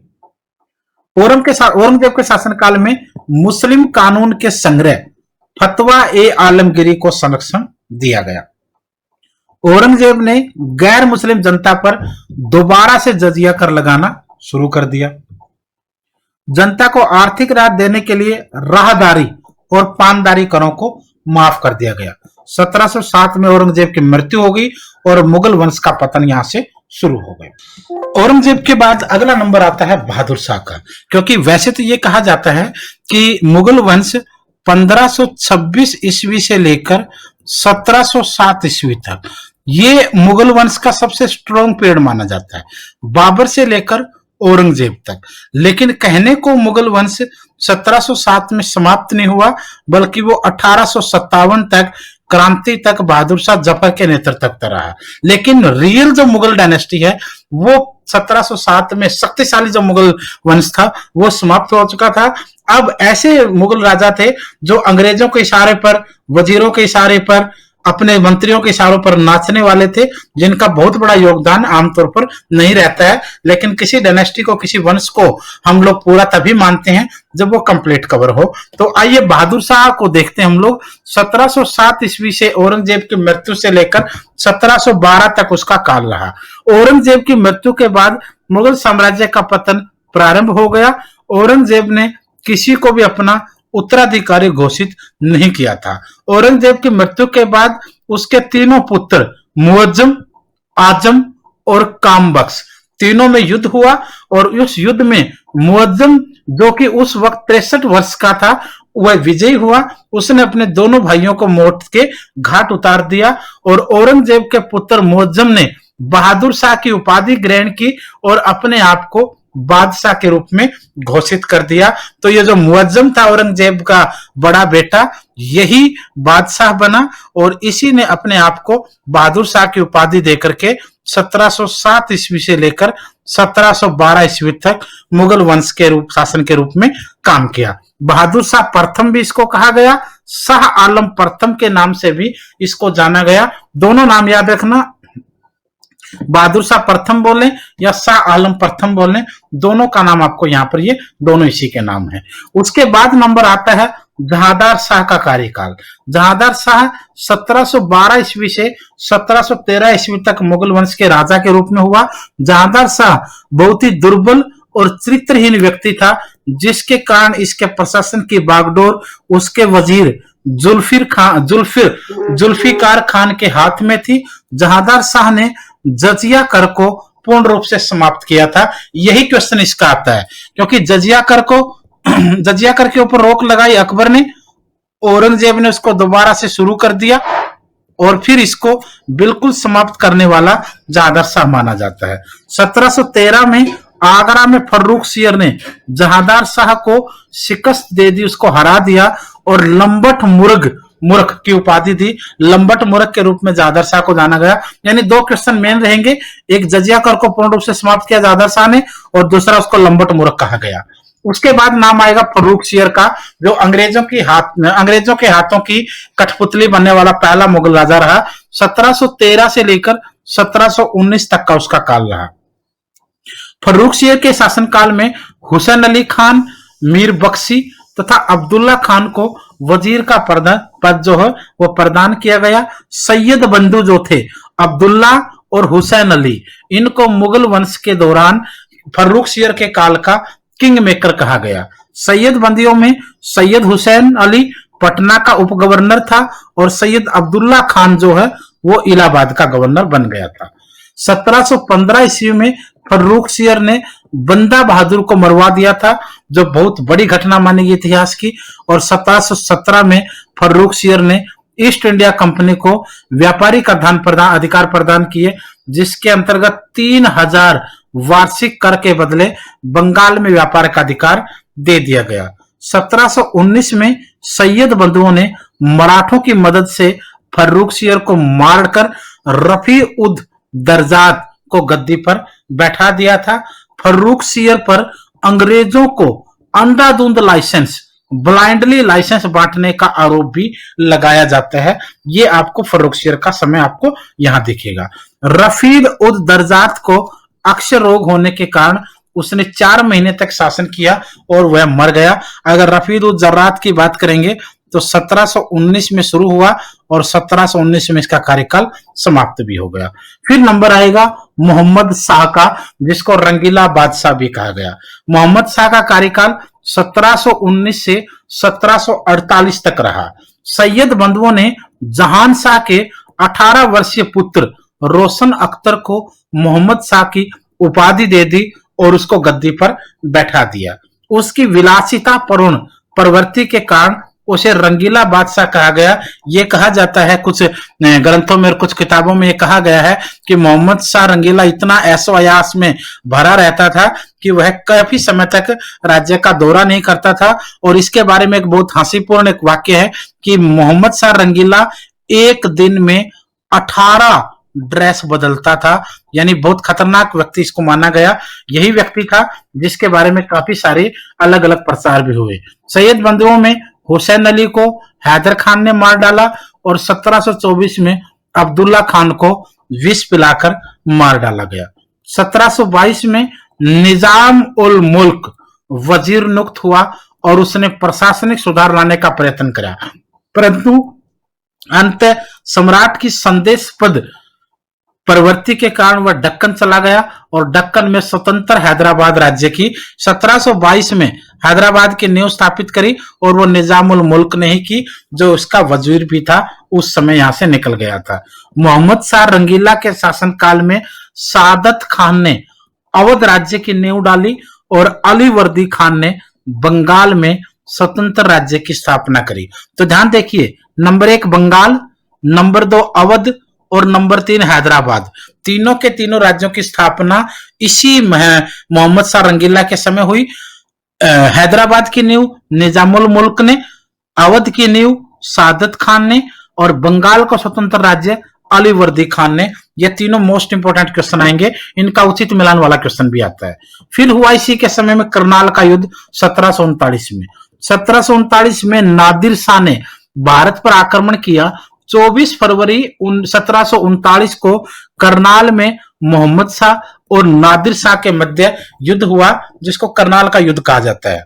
औरंगजेब के शासनकाल में मुस्लिम कानून के संग्रह फतवा ए आलमगीरी को संरक्षण दिया गया। औरंगजेब ने गैर मुस्लिम जनता पर दोबारा से जजिया कर लगाना शुरू कर दिया। जनता को आर्थिक राहत देने के लिए राहदारी और पानदारी करों को माफ कर दिया गया। 1707 में औरंगजेब की मृत्यु हो गई और मुगल वंश का पतन यहां से शुरू हो गया। औरंगजेब के बाद अगला नंबर आता है बहादुर शाह का, क्योंकि वैसे तो यह कहा जाता है कि मुगल वंश 1526 ईस्वी से लेकर 1707 ईस्वी तक ये मुगल वंश का सबसे स्ट्रॉन्ग पीरियड माना जाता है, बाबर से लेकर औरंगजेब तक। लेकिन कहने को मुगल वंश 1707 में समाप्त नहीं हुआ, बल्कि वो 1857 तक, क्रांति तक बहादुर शाह जफर के नेतृत्व तक रहा। लेकिन रियल जो मुगल डायनेस्टी है वो 1707 में शक्तिशाली जो मुगल वंश था वो समाप्त हो चुका था। अब ऐसे मुगल राजा थे जो अंग्रेजों के इशारे पर, वजीरों के इशारे पर, अपने मंत्रियों के इशारों पर नाचने वाले थे, जिनका बहुत बड़ा योगदान आमतौर पर नहीं रहता है। लेकिन किसी डायनेस्टी को, किसी वंश को हम लोग पूरा तभी मानते हैं जब वो कंप्लीट कवर हो। तो आइए बहादुर शाह को देखते हैं हम लोग। 1707 ईस्वी से औरंगजेब की मृत्यु से लेकर 1712 तक उसका काल रहा। औरंगजेब की मृत्यु के बाद मुगल साम्राज्य का पतन प्रारंभ हो गया। औरंगजेब ने किसी को भी अपना उत्तराधिकारी घोषित नहीं किया था। औरंगजेब की मृत्यु के बाद उसके तीनों पुत्र मुअज्जम, आजम और कामबख्श, तीनों में युद्ध हुआ और उस युद्ध में मुअज्जम, जो कि उस वक्त 63 वर्ष का था, वह विजयी हुआ। उसने अपने दोनों भाइयों को मौत के घाट उतार दिया और औरंगजेब के पुत्र मुअज्जम ने बहादुर शाह की उपाधि ग्रहण की और अपने आप को बादशाह के रूप में घोषित कर दिया। तो ये जो मुअज्जम था औरंगजेब का बड़ा बेटा, यही बादशाह बना और इसी ने अपने आप को बहादुर शाह की उपाधि देकर के 1707 ईस्वी से लेकर 1712 ईस्वी तक मुगल वंश के रूप, शासन के रूप में काम किया। बहादुर शाह प्रथम भी इसको कहा गया, शाह आलम प्रथम के नाम से भी इसको जाना गया। दोनों नाम याद रखना, बहादुर शाह प्रथम बोले या शाह आलम प्रथम बोले, दोनों का नाम आपको यहाँ पर, ये दोनों इसी के नाम है। उसके बाद नंबर आता है जहांदार शाह का कार्यकाल। जहांदार शाह 1712 ईस्वी से 1713 ईस्वी तक मुगल वंश के राजा के रूप में हुआ। जहांदार शाह बहुत ही दुर्बल और चरित्रहीन व्यक्ति था, जिसके कारण इसके प्रशासन की बागडोर उसके वजीर जुल्फिकार खान के हाथ में थी। जहांदार शाह ने जजिया कर को पूर्ण रूप से समाप्त किया था। यही क्वेश्चन इसका आता है, क्योंकि जजिया कर के ऊपर रोक लगाई अकबर ने, औरंगजेब ने उसको दोबारा से शुरू कर दिया और फिर इसको बिल्कुल समाप्त करने वाला जहादर शाह माना जाता है। 1713 में आगरा में फर्रुखसियर ने जहांदार शाह को शिकस्त दे दी, उसको हरा दिया और लंबट मूर्ख की उपाधि दी। लंबट मूर्ख के रूप में जहादर शाह को जाना गया। यानी दो क्वेश्चन मेन रहेंगे, एक जजिया कर को पूर्ण रूप से समाप्त किया जहादर शाह ने और दूसरा उसको लंबट मूर्ख कहा गया। उसके बाद नाम आएगा फर्रुखसियर का, जो अंग्रेजों के हाथों की कठपुतली बनने वाला पहला मुगल राजा रहा। 1713 से लेकर 1719 तक का उसका काल रहा। फर्रुखसियर के शासनकाल में हुसैन अली खान, मीर बख्शी तथा अब्दुल्ला खान को वजीर का पद जो है वो प्रदान किया गया। सैयद बंधु जो थे अब्दुल्ला और हुसैन अली, इनको मुगल वंश के दौरान फर्रुखसियर के काल का किंग मेकर कहा गया। सैयद बंदियों में सैयद हुसैन अली पटना का उप गवर्नर था और सैयद अब्दुल्ला खान जो है वो इलाहाबाद का गवर्नर बन गया था। 1715 ईस्वी में फर्रुखसियर ने बंदा बहादुर को मरवा दिया था, जो बहुत बड़ी घटना मानी गई इतिहास की। और 1717 में फर्रुखसियर ने ईस्ट इंडिया कंपनी को व्यापारिक अधिकार प्रदान किए, जिसके अंतर्गत 3000 वार्षिक कर के बदले बंगाल में व्यापार का अधिकार दे दिया गया। 1719 में सैयद बंधुओं ने मराठों की मदद से फर्रुखसियर को मारकर रफी उद दर्जात को गद्दी पर बैठा दिया था। फर्रुखसियर पर अंग्रेजों को अंधाधुंध ब्लाइंडली लाइसेंस बांटने का आरोप भी लगाया जाता है। ये आपको फर्रुखसियर का समय आपको यहां दिखेगा। रफीद उद दर्जात को अक्षय रोग होने के कारण उसने 4 महीने तक शासन किया और वह मर गया। अगर रफीद उद दर्जात की बात करेंगे तो 1719 में शुरू हुआ और 1719 में इसका कार्यकाल समाप्त भी हो गया। फिर नंबर आएगा मोहम्मद शाह का, जिसको रंगीला बादशाह भी कहा गया। मोहम्मद शाह का कार्यकाल 1719 से 1748 तक रहा। सैयद बंधुओं ने जहान शाह के 18 वर्षीय पुत्र रोशन अख्तर को मोहम्मद शाह की उपाधि दे दी और उसको गद्दी पर बैठा दिया। उसकी विलासिता पूर्ण प्रवृत्ति के कारण उसे रंगीला बादशाह कहा गया। ये कहा जाता है, कुछ ग्रंथों में और कुछ किताबों में ये कहा गया है कि मोहम्मद शाह रंगीला इतना ऐशो अयास में भरा रहता था कि वह काफी समय तक राज्य का दौरा नहीं करता था। और इसके बारे में एक बहुत हंसीपूर्ण एक वाक्य है कि मोहम्मद शाह रंगीला एक दिन में 18 ड्रेस बदलता था। यानी बहुत खतरनाक व्यक्ति इसको माना गया। यही व्यक्ति था जिसके बारे में काफी सारे अलग अलग प्रचार भी हुए। सैयद बंधुओं में हुसैन अली को हैदर खान ने मार डाला और 1724 में अब्दुल्ला खान को विष पिलाकर मार डाला गया। 1722 में निजाम उल मुल्क वजीर नियुक्त हुआ और उसने प्रशासनिक सुधार लाने का प्रयत्न किया, परंतु अंत सम्राट की संदेशपद प्रवृत्ति के कारण वह दक्कन चला गया और दक्कन में स्वतंत्र हैदराबाद राज्य की 1722 में हैदराबाद की नींव स्थापित करी और वो निजामुल मुल्क ने ही की, जो उसका वजीर भी था उस समय यहां से निकल गया था। मोहम्मद शाह रंगीला के शासनकाल में सादत खान ने अवध राज्य की नींव डाली और अलीवर्दी खान ने बंगाल में स्वतंत्र राज्य की स्थापना करी। तो ध्यान देखिए, नंबर 1 बंगाल, नंबर 2 अवध और नंबर 3 हैदराबाद, तीनों के तीनों राज्यों की स्थापना इसी मोहम्मद शाह रंगीला के समय हुई। हैदराबाद की नींव निजामुल मुल्क ने, अवध की नींव सादत खान ने और बंगाल को स्वतंत्र राज्य अलीवर्दी खान ने। ये तीनों मोस्ट इंपोर्टेंट क्वेश्चन आएंगे, इनका उचित मिलान वाला क्वेश्चन भी आता है। फिर हुआ इसी के समय में करनाल का युद्ध 1739 में। 1739 में नादिर शाह ने भारत पर आक्रमण किया। 24 फरवरी 1739 को करनाल में मोहम्मद शाह और नादिर शाह के मध्य युद्ध हुआ, जिसको करनाल का युद्ध कहा जाता है।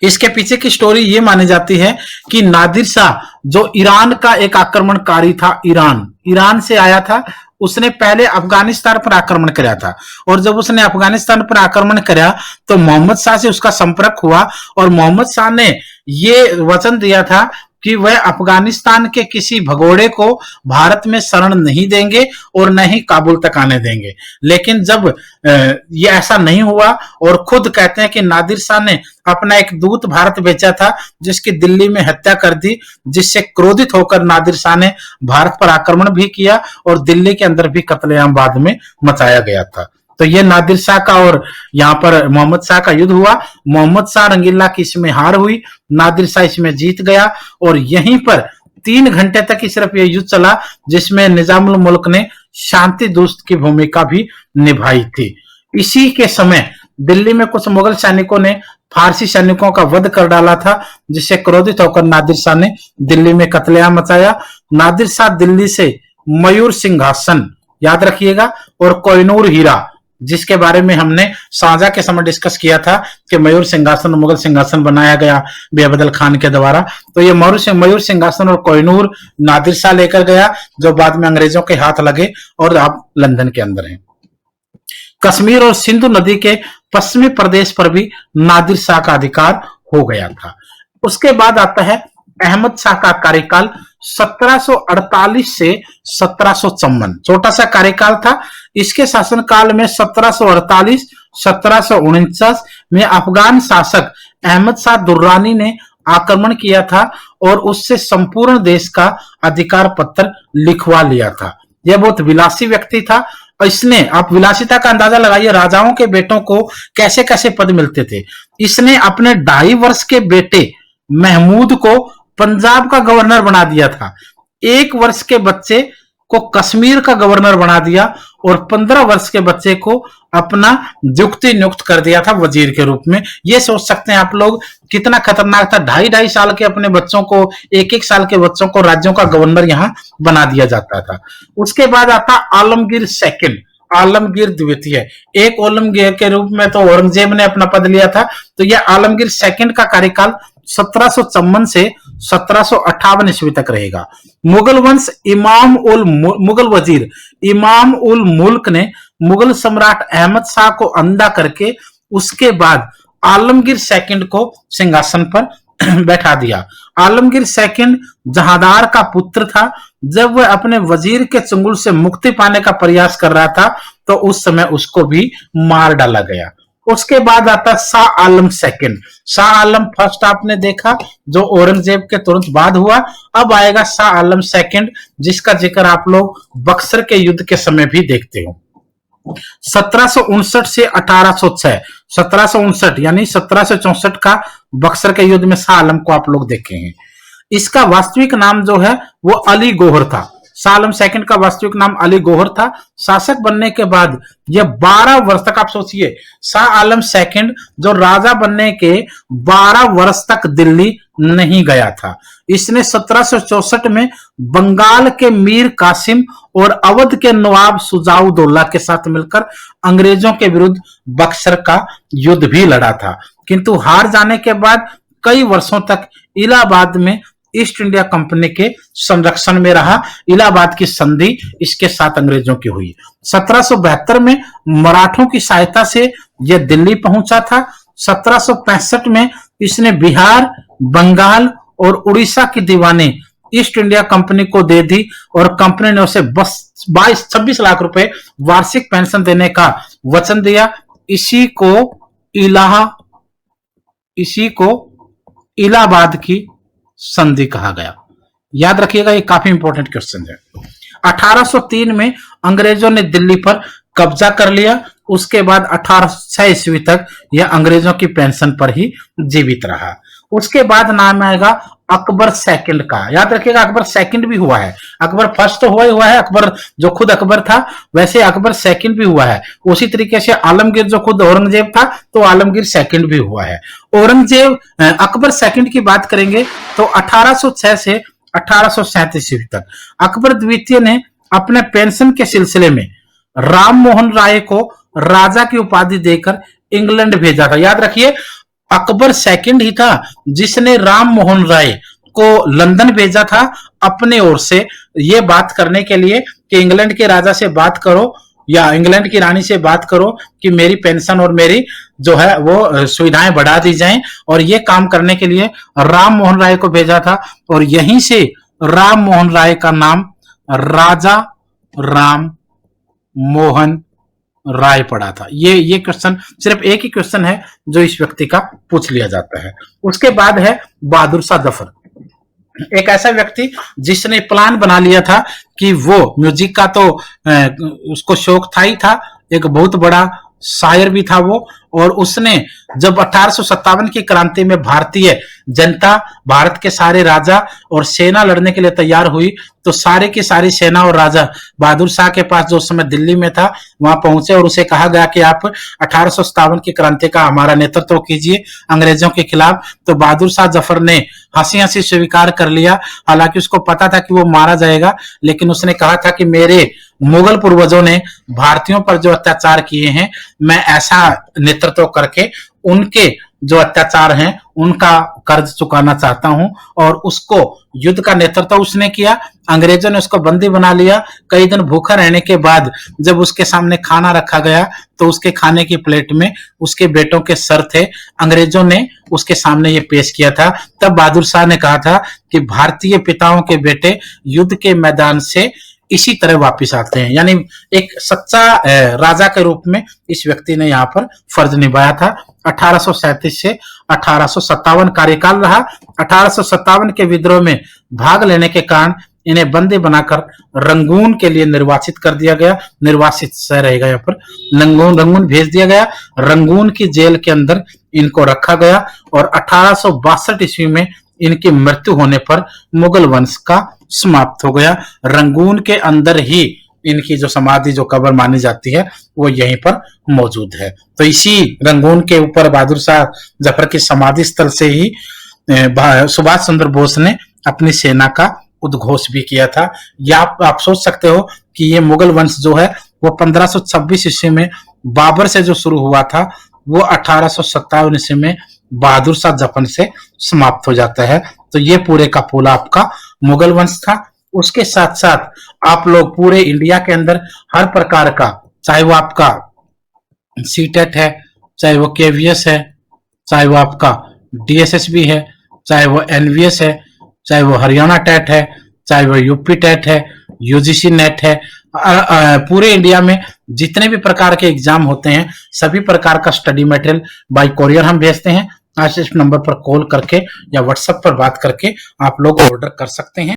इसके पीछे की स्टोरी ये मानी जाती है कि नादिर शाह जो ईरान का एक आक्रमणकारी था, ईरान से आया था, उसने पहले अफगानिस्तान पर आक्रमण किया था और जब उसने अफगानिस्तान पर आक्रमण किया तो मोहम्मद शाह से उसका संपर्क हुआ और मोहम्मद शाह ने ये वचन दिया था कि वह अफगानिस्तान के किसी भगोड़े को भारत में शरण नहीं देंगे और न ही काबुल तक आने देंगे। लेकिन जब ये ऐसा नहीं हुआ और खुद कहते हैं कि नादिर शाह ने अपना एक दूत भारत भेजा था जिसकी दिल्ली में हत्या कर दी, जिससे क्रोधित होकर नादिर शाह ने भारत पर आक्रमण भी किया और दिल्ली के अंदर भी कत्लेआम बाद में मचाया गया था। तो ये नादिर शाह का और यहाँ पर मोहम्मद शाह का युद्ध हुआ। मोहम्मद शाह रंगीला की इसमें हार हुई, नादिर शाह इसमें जीत गया और यहीं पर 3 घंटे तक ही सिर्फ ये युद्ध चला, जिसमें निजामुल मुल्क ने शांति दूत की भूमिका भी निभाई थी। इसी के समय दिल्ली में कुछ मुगल सैनिकों ने फारसी सैनिकों का वध कर डाला था, जिससे क्रोधित होकर नादिर शाह ने दिल्ली में कत्लेआम मचाया। नादिर शाह दिल्ली से मयूर सिंहासन, याद रखिएगा, और कोहिनूर हीरा, जिसके बारे में हमने शाहजहां के समय डिस्कस किया था कि मयूर सिंहासन मुगल सिंहासन बनाया गया बेबदल खान के द्वारा। तो ये मयूर सिंहासन और कोहिनूर नादिर शाह लेकर गया, जो बाद में अंग्रेजों के हाथ लगे और अब लंदन के अंदर हैं। कश्मीर और सिंधु नदी के पश्चिमी प्रदेश पर भी नादिर शाह का अधिकार हो गया था। उसके बाद आता है अहमद शाह का कार्यकाल 1748 से 1754, छोटा सा कार्यकाल था। इसके शासनकाल में 1748-1749 में अफगान शासक अहमद शाह दुर्रानी ने आक्रमण किया था और उससे संपूर्ण देश का अधिकार पत्र लिखवा लिया था। यह बहुत विलासी व्यक्ति था। इसने, आप विलासिता का अंदाजा लगाइए, राजाओं के बेटों को कैसे कैसे पद मिलते थे। इसने अपने 2.5 वर्ष के बेटे महमूद को पंजाब का गवर्नर बना दिया था, 1 वर्ष के बच्चे को कश्मीर का गवर्नर बना दिया और 15 वर्ष के बच्चे को अपना नियुक्त कर दिया था वजीर के रूप में। ये सोच सकते हैं आप लोग कितना खतरनाक था। 2.5 साल के अपने बच्चों को, 1-1 साल के बच्चों को राज्यों का गवर्नर यहां बना दिया जाता था। उसके बाद आता आलमगीर सेकंड, आलमगीर द्वितीय। एक आलमगीर के रूप में तो औरंगजेब ने अपना पद लिया था, तो यह आलमगीर सेकंड का कार्यकाल 1754 से 1758 ईस्वी तक रहेगा। मुगल वंश मुगल वजीर इमाम उल मुल्क ने मुगल सम्राट अहमद शाह को अंधा करके उसके बाद आलमगीर सेकंड को सिंहासन पर बैठा दिया। आलमगीर सेकंड जहांदार का पुत्र था। जब वह अपने वजीर के चंगुल से मुक्ति पाने का प्रयास कर रहा था तो उस समय उसको भी मार डाला गया। उसके बाद आता शाह आलम सेकंड। शाह आलम फर्स्ट आपने देखा जो औरंगजेब के तुरंत बाद हुआ। अब आएगा शाह आलम सेकंड, जिसका जिक्र आप लोग बक्सर के युद्ध के समय भी देखते हो। 1759 से 1806, 1759 यानी 1764 का बक्सर के युद्ध में शाह आलम को आप लोग देखे हैं। इसका वास्तविक नाम जो है वो अली गौहर था। शाह आलम सेकंड का वास्तविक नाम अली गौहर था। शासक बनने के बाद यह 12 वर्ष तक, आप सोचिए, शाह आलम सेकंड जो राजा बनने के 12 वर्ष तक दिल्ली नहीं गया था। इसने 1764 में बंगाल के मीर कासिम और अवध के नवाब सुजाउद्दौला के साथ मिलकर अंग्रेजों के विरुद्ध बक्सर का युद्ध भी लड़ा था, किंतु हार जाने के बाद कई वर्षों तक इलाहाबाद में ईस्ट इंडिया कंपनी के संरक्षण में रहा। इलाहाबाद की संधि इसके साथ अंग्रेजों की हुई। 1772 में मराठों की सहायता से यह दिल्ली पहुंचा था। 1765 में इसने बिहार, बंगाल और उड़ीसा की दीवानी ईस्ट इंडिया कंपनी को दे दी और कंपनी ने उसे 26 लाख रुपए वार्षिक पेंशन देने का वचन दिया। इसी को इलाहाबाद की संधि कहा गया। याद रखिएगा, ये काफी इंपॉर्टेंट क्वेश्चन है। 1803 में अंग्रेजों ने दिल्ली पर कब्जा कर लिया। उसके बाद 1806 ईस्वी तक यह अंग्रेजों की पेंशन पर ही जीवित रहा। उसके बाद नाम आएगा अकबर सेकंड का। याद रखिएगा, अकबर सेकंड भी हुआ है। अकबर फर्स्ट तो हुआ है, अकबर जो खुद अकबर था, वैसे अकबर सेकंड भी हुआ है। उसी तरीके से आलमगीर जो खुद औरंगजेब था तो आलमगीर सेकंड भी हुआ है। अकबर सेकंड की बात करेंगे तो 1806 से 1837 ईस्वी तक अकबर द्वितीय ने अपने पेंशन के सिलसिले में राम मोहन राय को राजा की उपाधि देकर इंग्लैंड भेजा था। याद रखिए, अकबर सेकंड ही था जिसने राम मोहन राय को लंदन भेजा था अपने ओर से, यह बात करने के लिए कि इंग्लैंड के राजा से बात करो या इंग्लैंड की रानी से बात करो कि मेरी पेंशन और मेरी जो है वो सुविधाएं बढ़ा दी जाएं, और ये काम करने के लिए राम मोहन राय को भेजा था, और यहीं से राम मोहन राय का नाम राजा राम मोहन राय पड़ा था। ये क्वेश्चन, सिर्फ एक ही क्वेश्चन है जो इस व्यक्ति का पूछ लिया जाता है। उसके बाद है बहादुर शाह जफर, एक ऐसा व्यक्ति जिसने प्लान बना लिया था कि वो म्यूजिक का तो उसको शौक था ही था, एक बहुत बड़ा शायर भी था वो, और उसने जब 1857 की क्रांति में भारतीय जनता, भारत के सारे राजा और सेना लड़ने के लिए तैयार हुई, तो सारे की सारी सेना और राजा बहादुर शाह के पास, जो उस समय दिल्ली में था, वहां पहुंचे और उसे कहा गया कि आप 1857 की क्रांति का हमारा नेतृत्व कीजिए अंग्रेजों के खिलाफ। तो बहादुर शाह जफर ने हंसी हंसी स्वीकार कर लिया, हालांकि उसको पता था कि वो मारा जाएगा, लेकिन उसने कहा था कि मेरे मुगल पूर्वजों ने भारतीयों पर जो अत्याचार किए हैं, मैं ऐसा नेतृत्व करके उनके जो अत्याचार हैं उनका कर्ज चुकाना चाहता हूं, और उसको युद्ध का नेतृत्व उसने किया। अंग्रेजों ने उसको बंदी बना लिया। कई दिन भूखा रहने के बाद जब उसके सामने खाना रखा गया, तो उसके खाने की प्लेट में उसके बेटों के सर थे। अंग्रेजों ने उसके सामने ये पेश किया था। तब बहादुर शाह ने कहा था कि भारतीय पिताओं के बेटे युद्ध के मैदान से इसी तरह वापिस आते हैं, यानी एक सच्चा राजा के रूप में इस व्यक्ति ने यहाँ पर फर्ज निभाया था। 1837 से 1857 कार्यकाल रहा। 1857 के विद्रोह में भाग लेने के कारण इन्हें बंदी बनाकर रंगून के लिए निर्वासित कर दिया गया। निर्वासित शहर रहेगा यहाँ पर, रंगून भेज दिया गया। रंगून की जेल के अंदर इनको रखा गया, और 1862 ईस्वी में इनकी मृत्यु होने पर मुगल वंश का समाप्त हो गया। रंगून के अंदर ही इनकी जो समाधि, जो कब्र मानी जाती है, वो यहीं पर मौजूद है। तो इसी रंगून के ऊपर बहादुर शाह जफर की समाधि स्थल से ही सुभाष चंद्र बोस ने अपनी सेना का उद्घोष भी किया था। या आप सोच सकते हो कि ये मुगल वंश जो है वो 1526 ईस्वी में बाबर से जो शुरू हुआ था, वो 1857 ईस्वी में बहादुर शाह जफर से समाप्त हो जाता है। तो ये पूरे का पूरा आपका मुगल वंश था। उसके साथ साथ आप लोग पूरे इंडिया के अंदर हर प्रकार का, चाहे वो आपका सीटेट है, चाहे वो केवीएस है, चाहे वो आपका डीएसएसबी है, चाहे वो एनवीएस है, चाहे वो हरियाणा टेट है, चाहे वो यूपी टेट है, यूजीसी नेट है, पूरे इंडिया में जितने भी प्रकार के एग्जाम होते हैं, सभी प्रकार का स्टडी मटेरियल बाय कोरियर हम भेजते हैं। आज इस नंबर पर कॉल करके या व्हाट्सएप पर बात करके आप लोग ऑर्डर कर सकते हैं।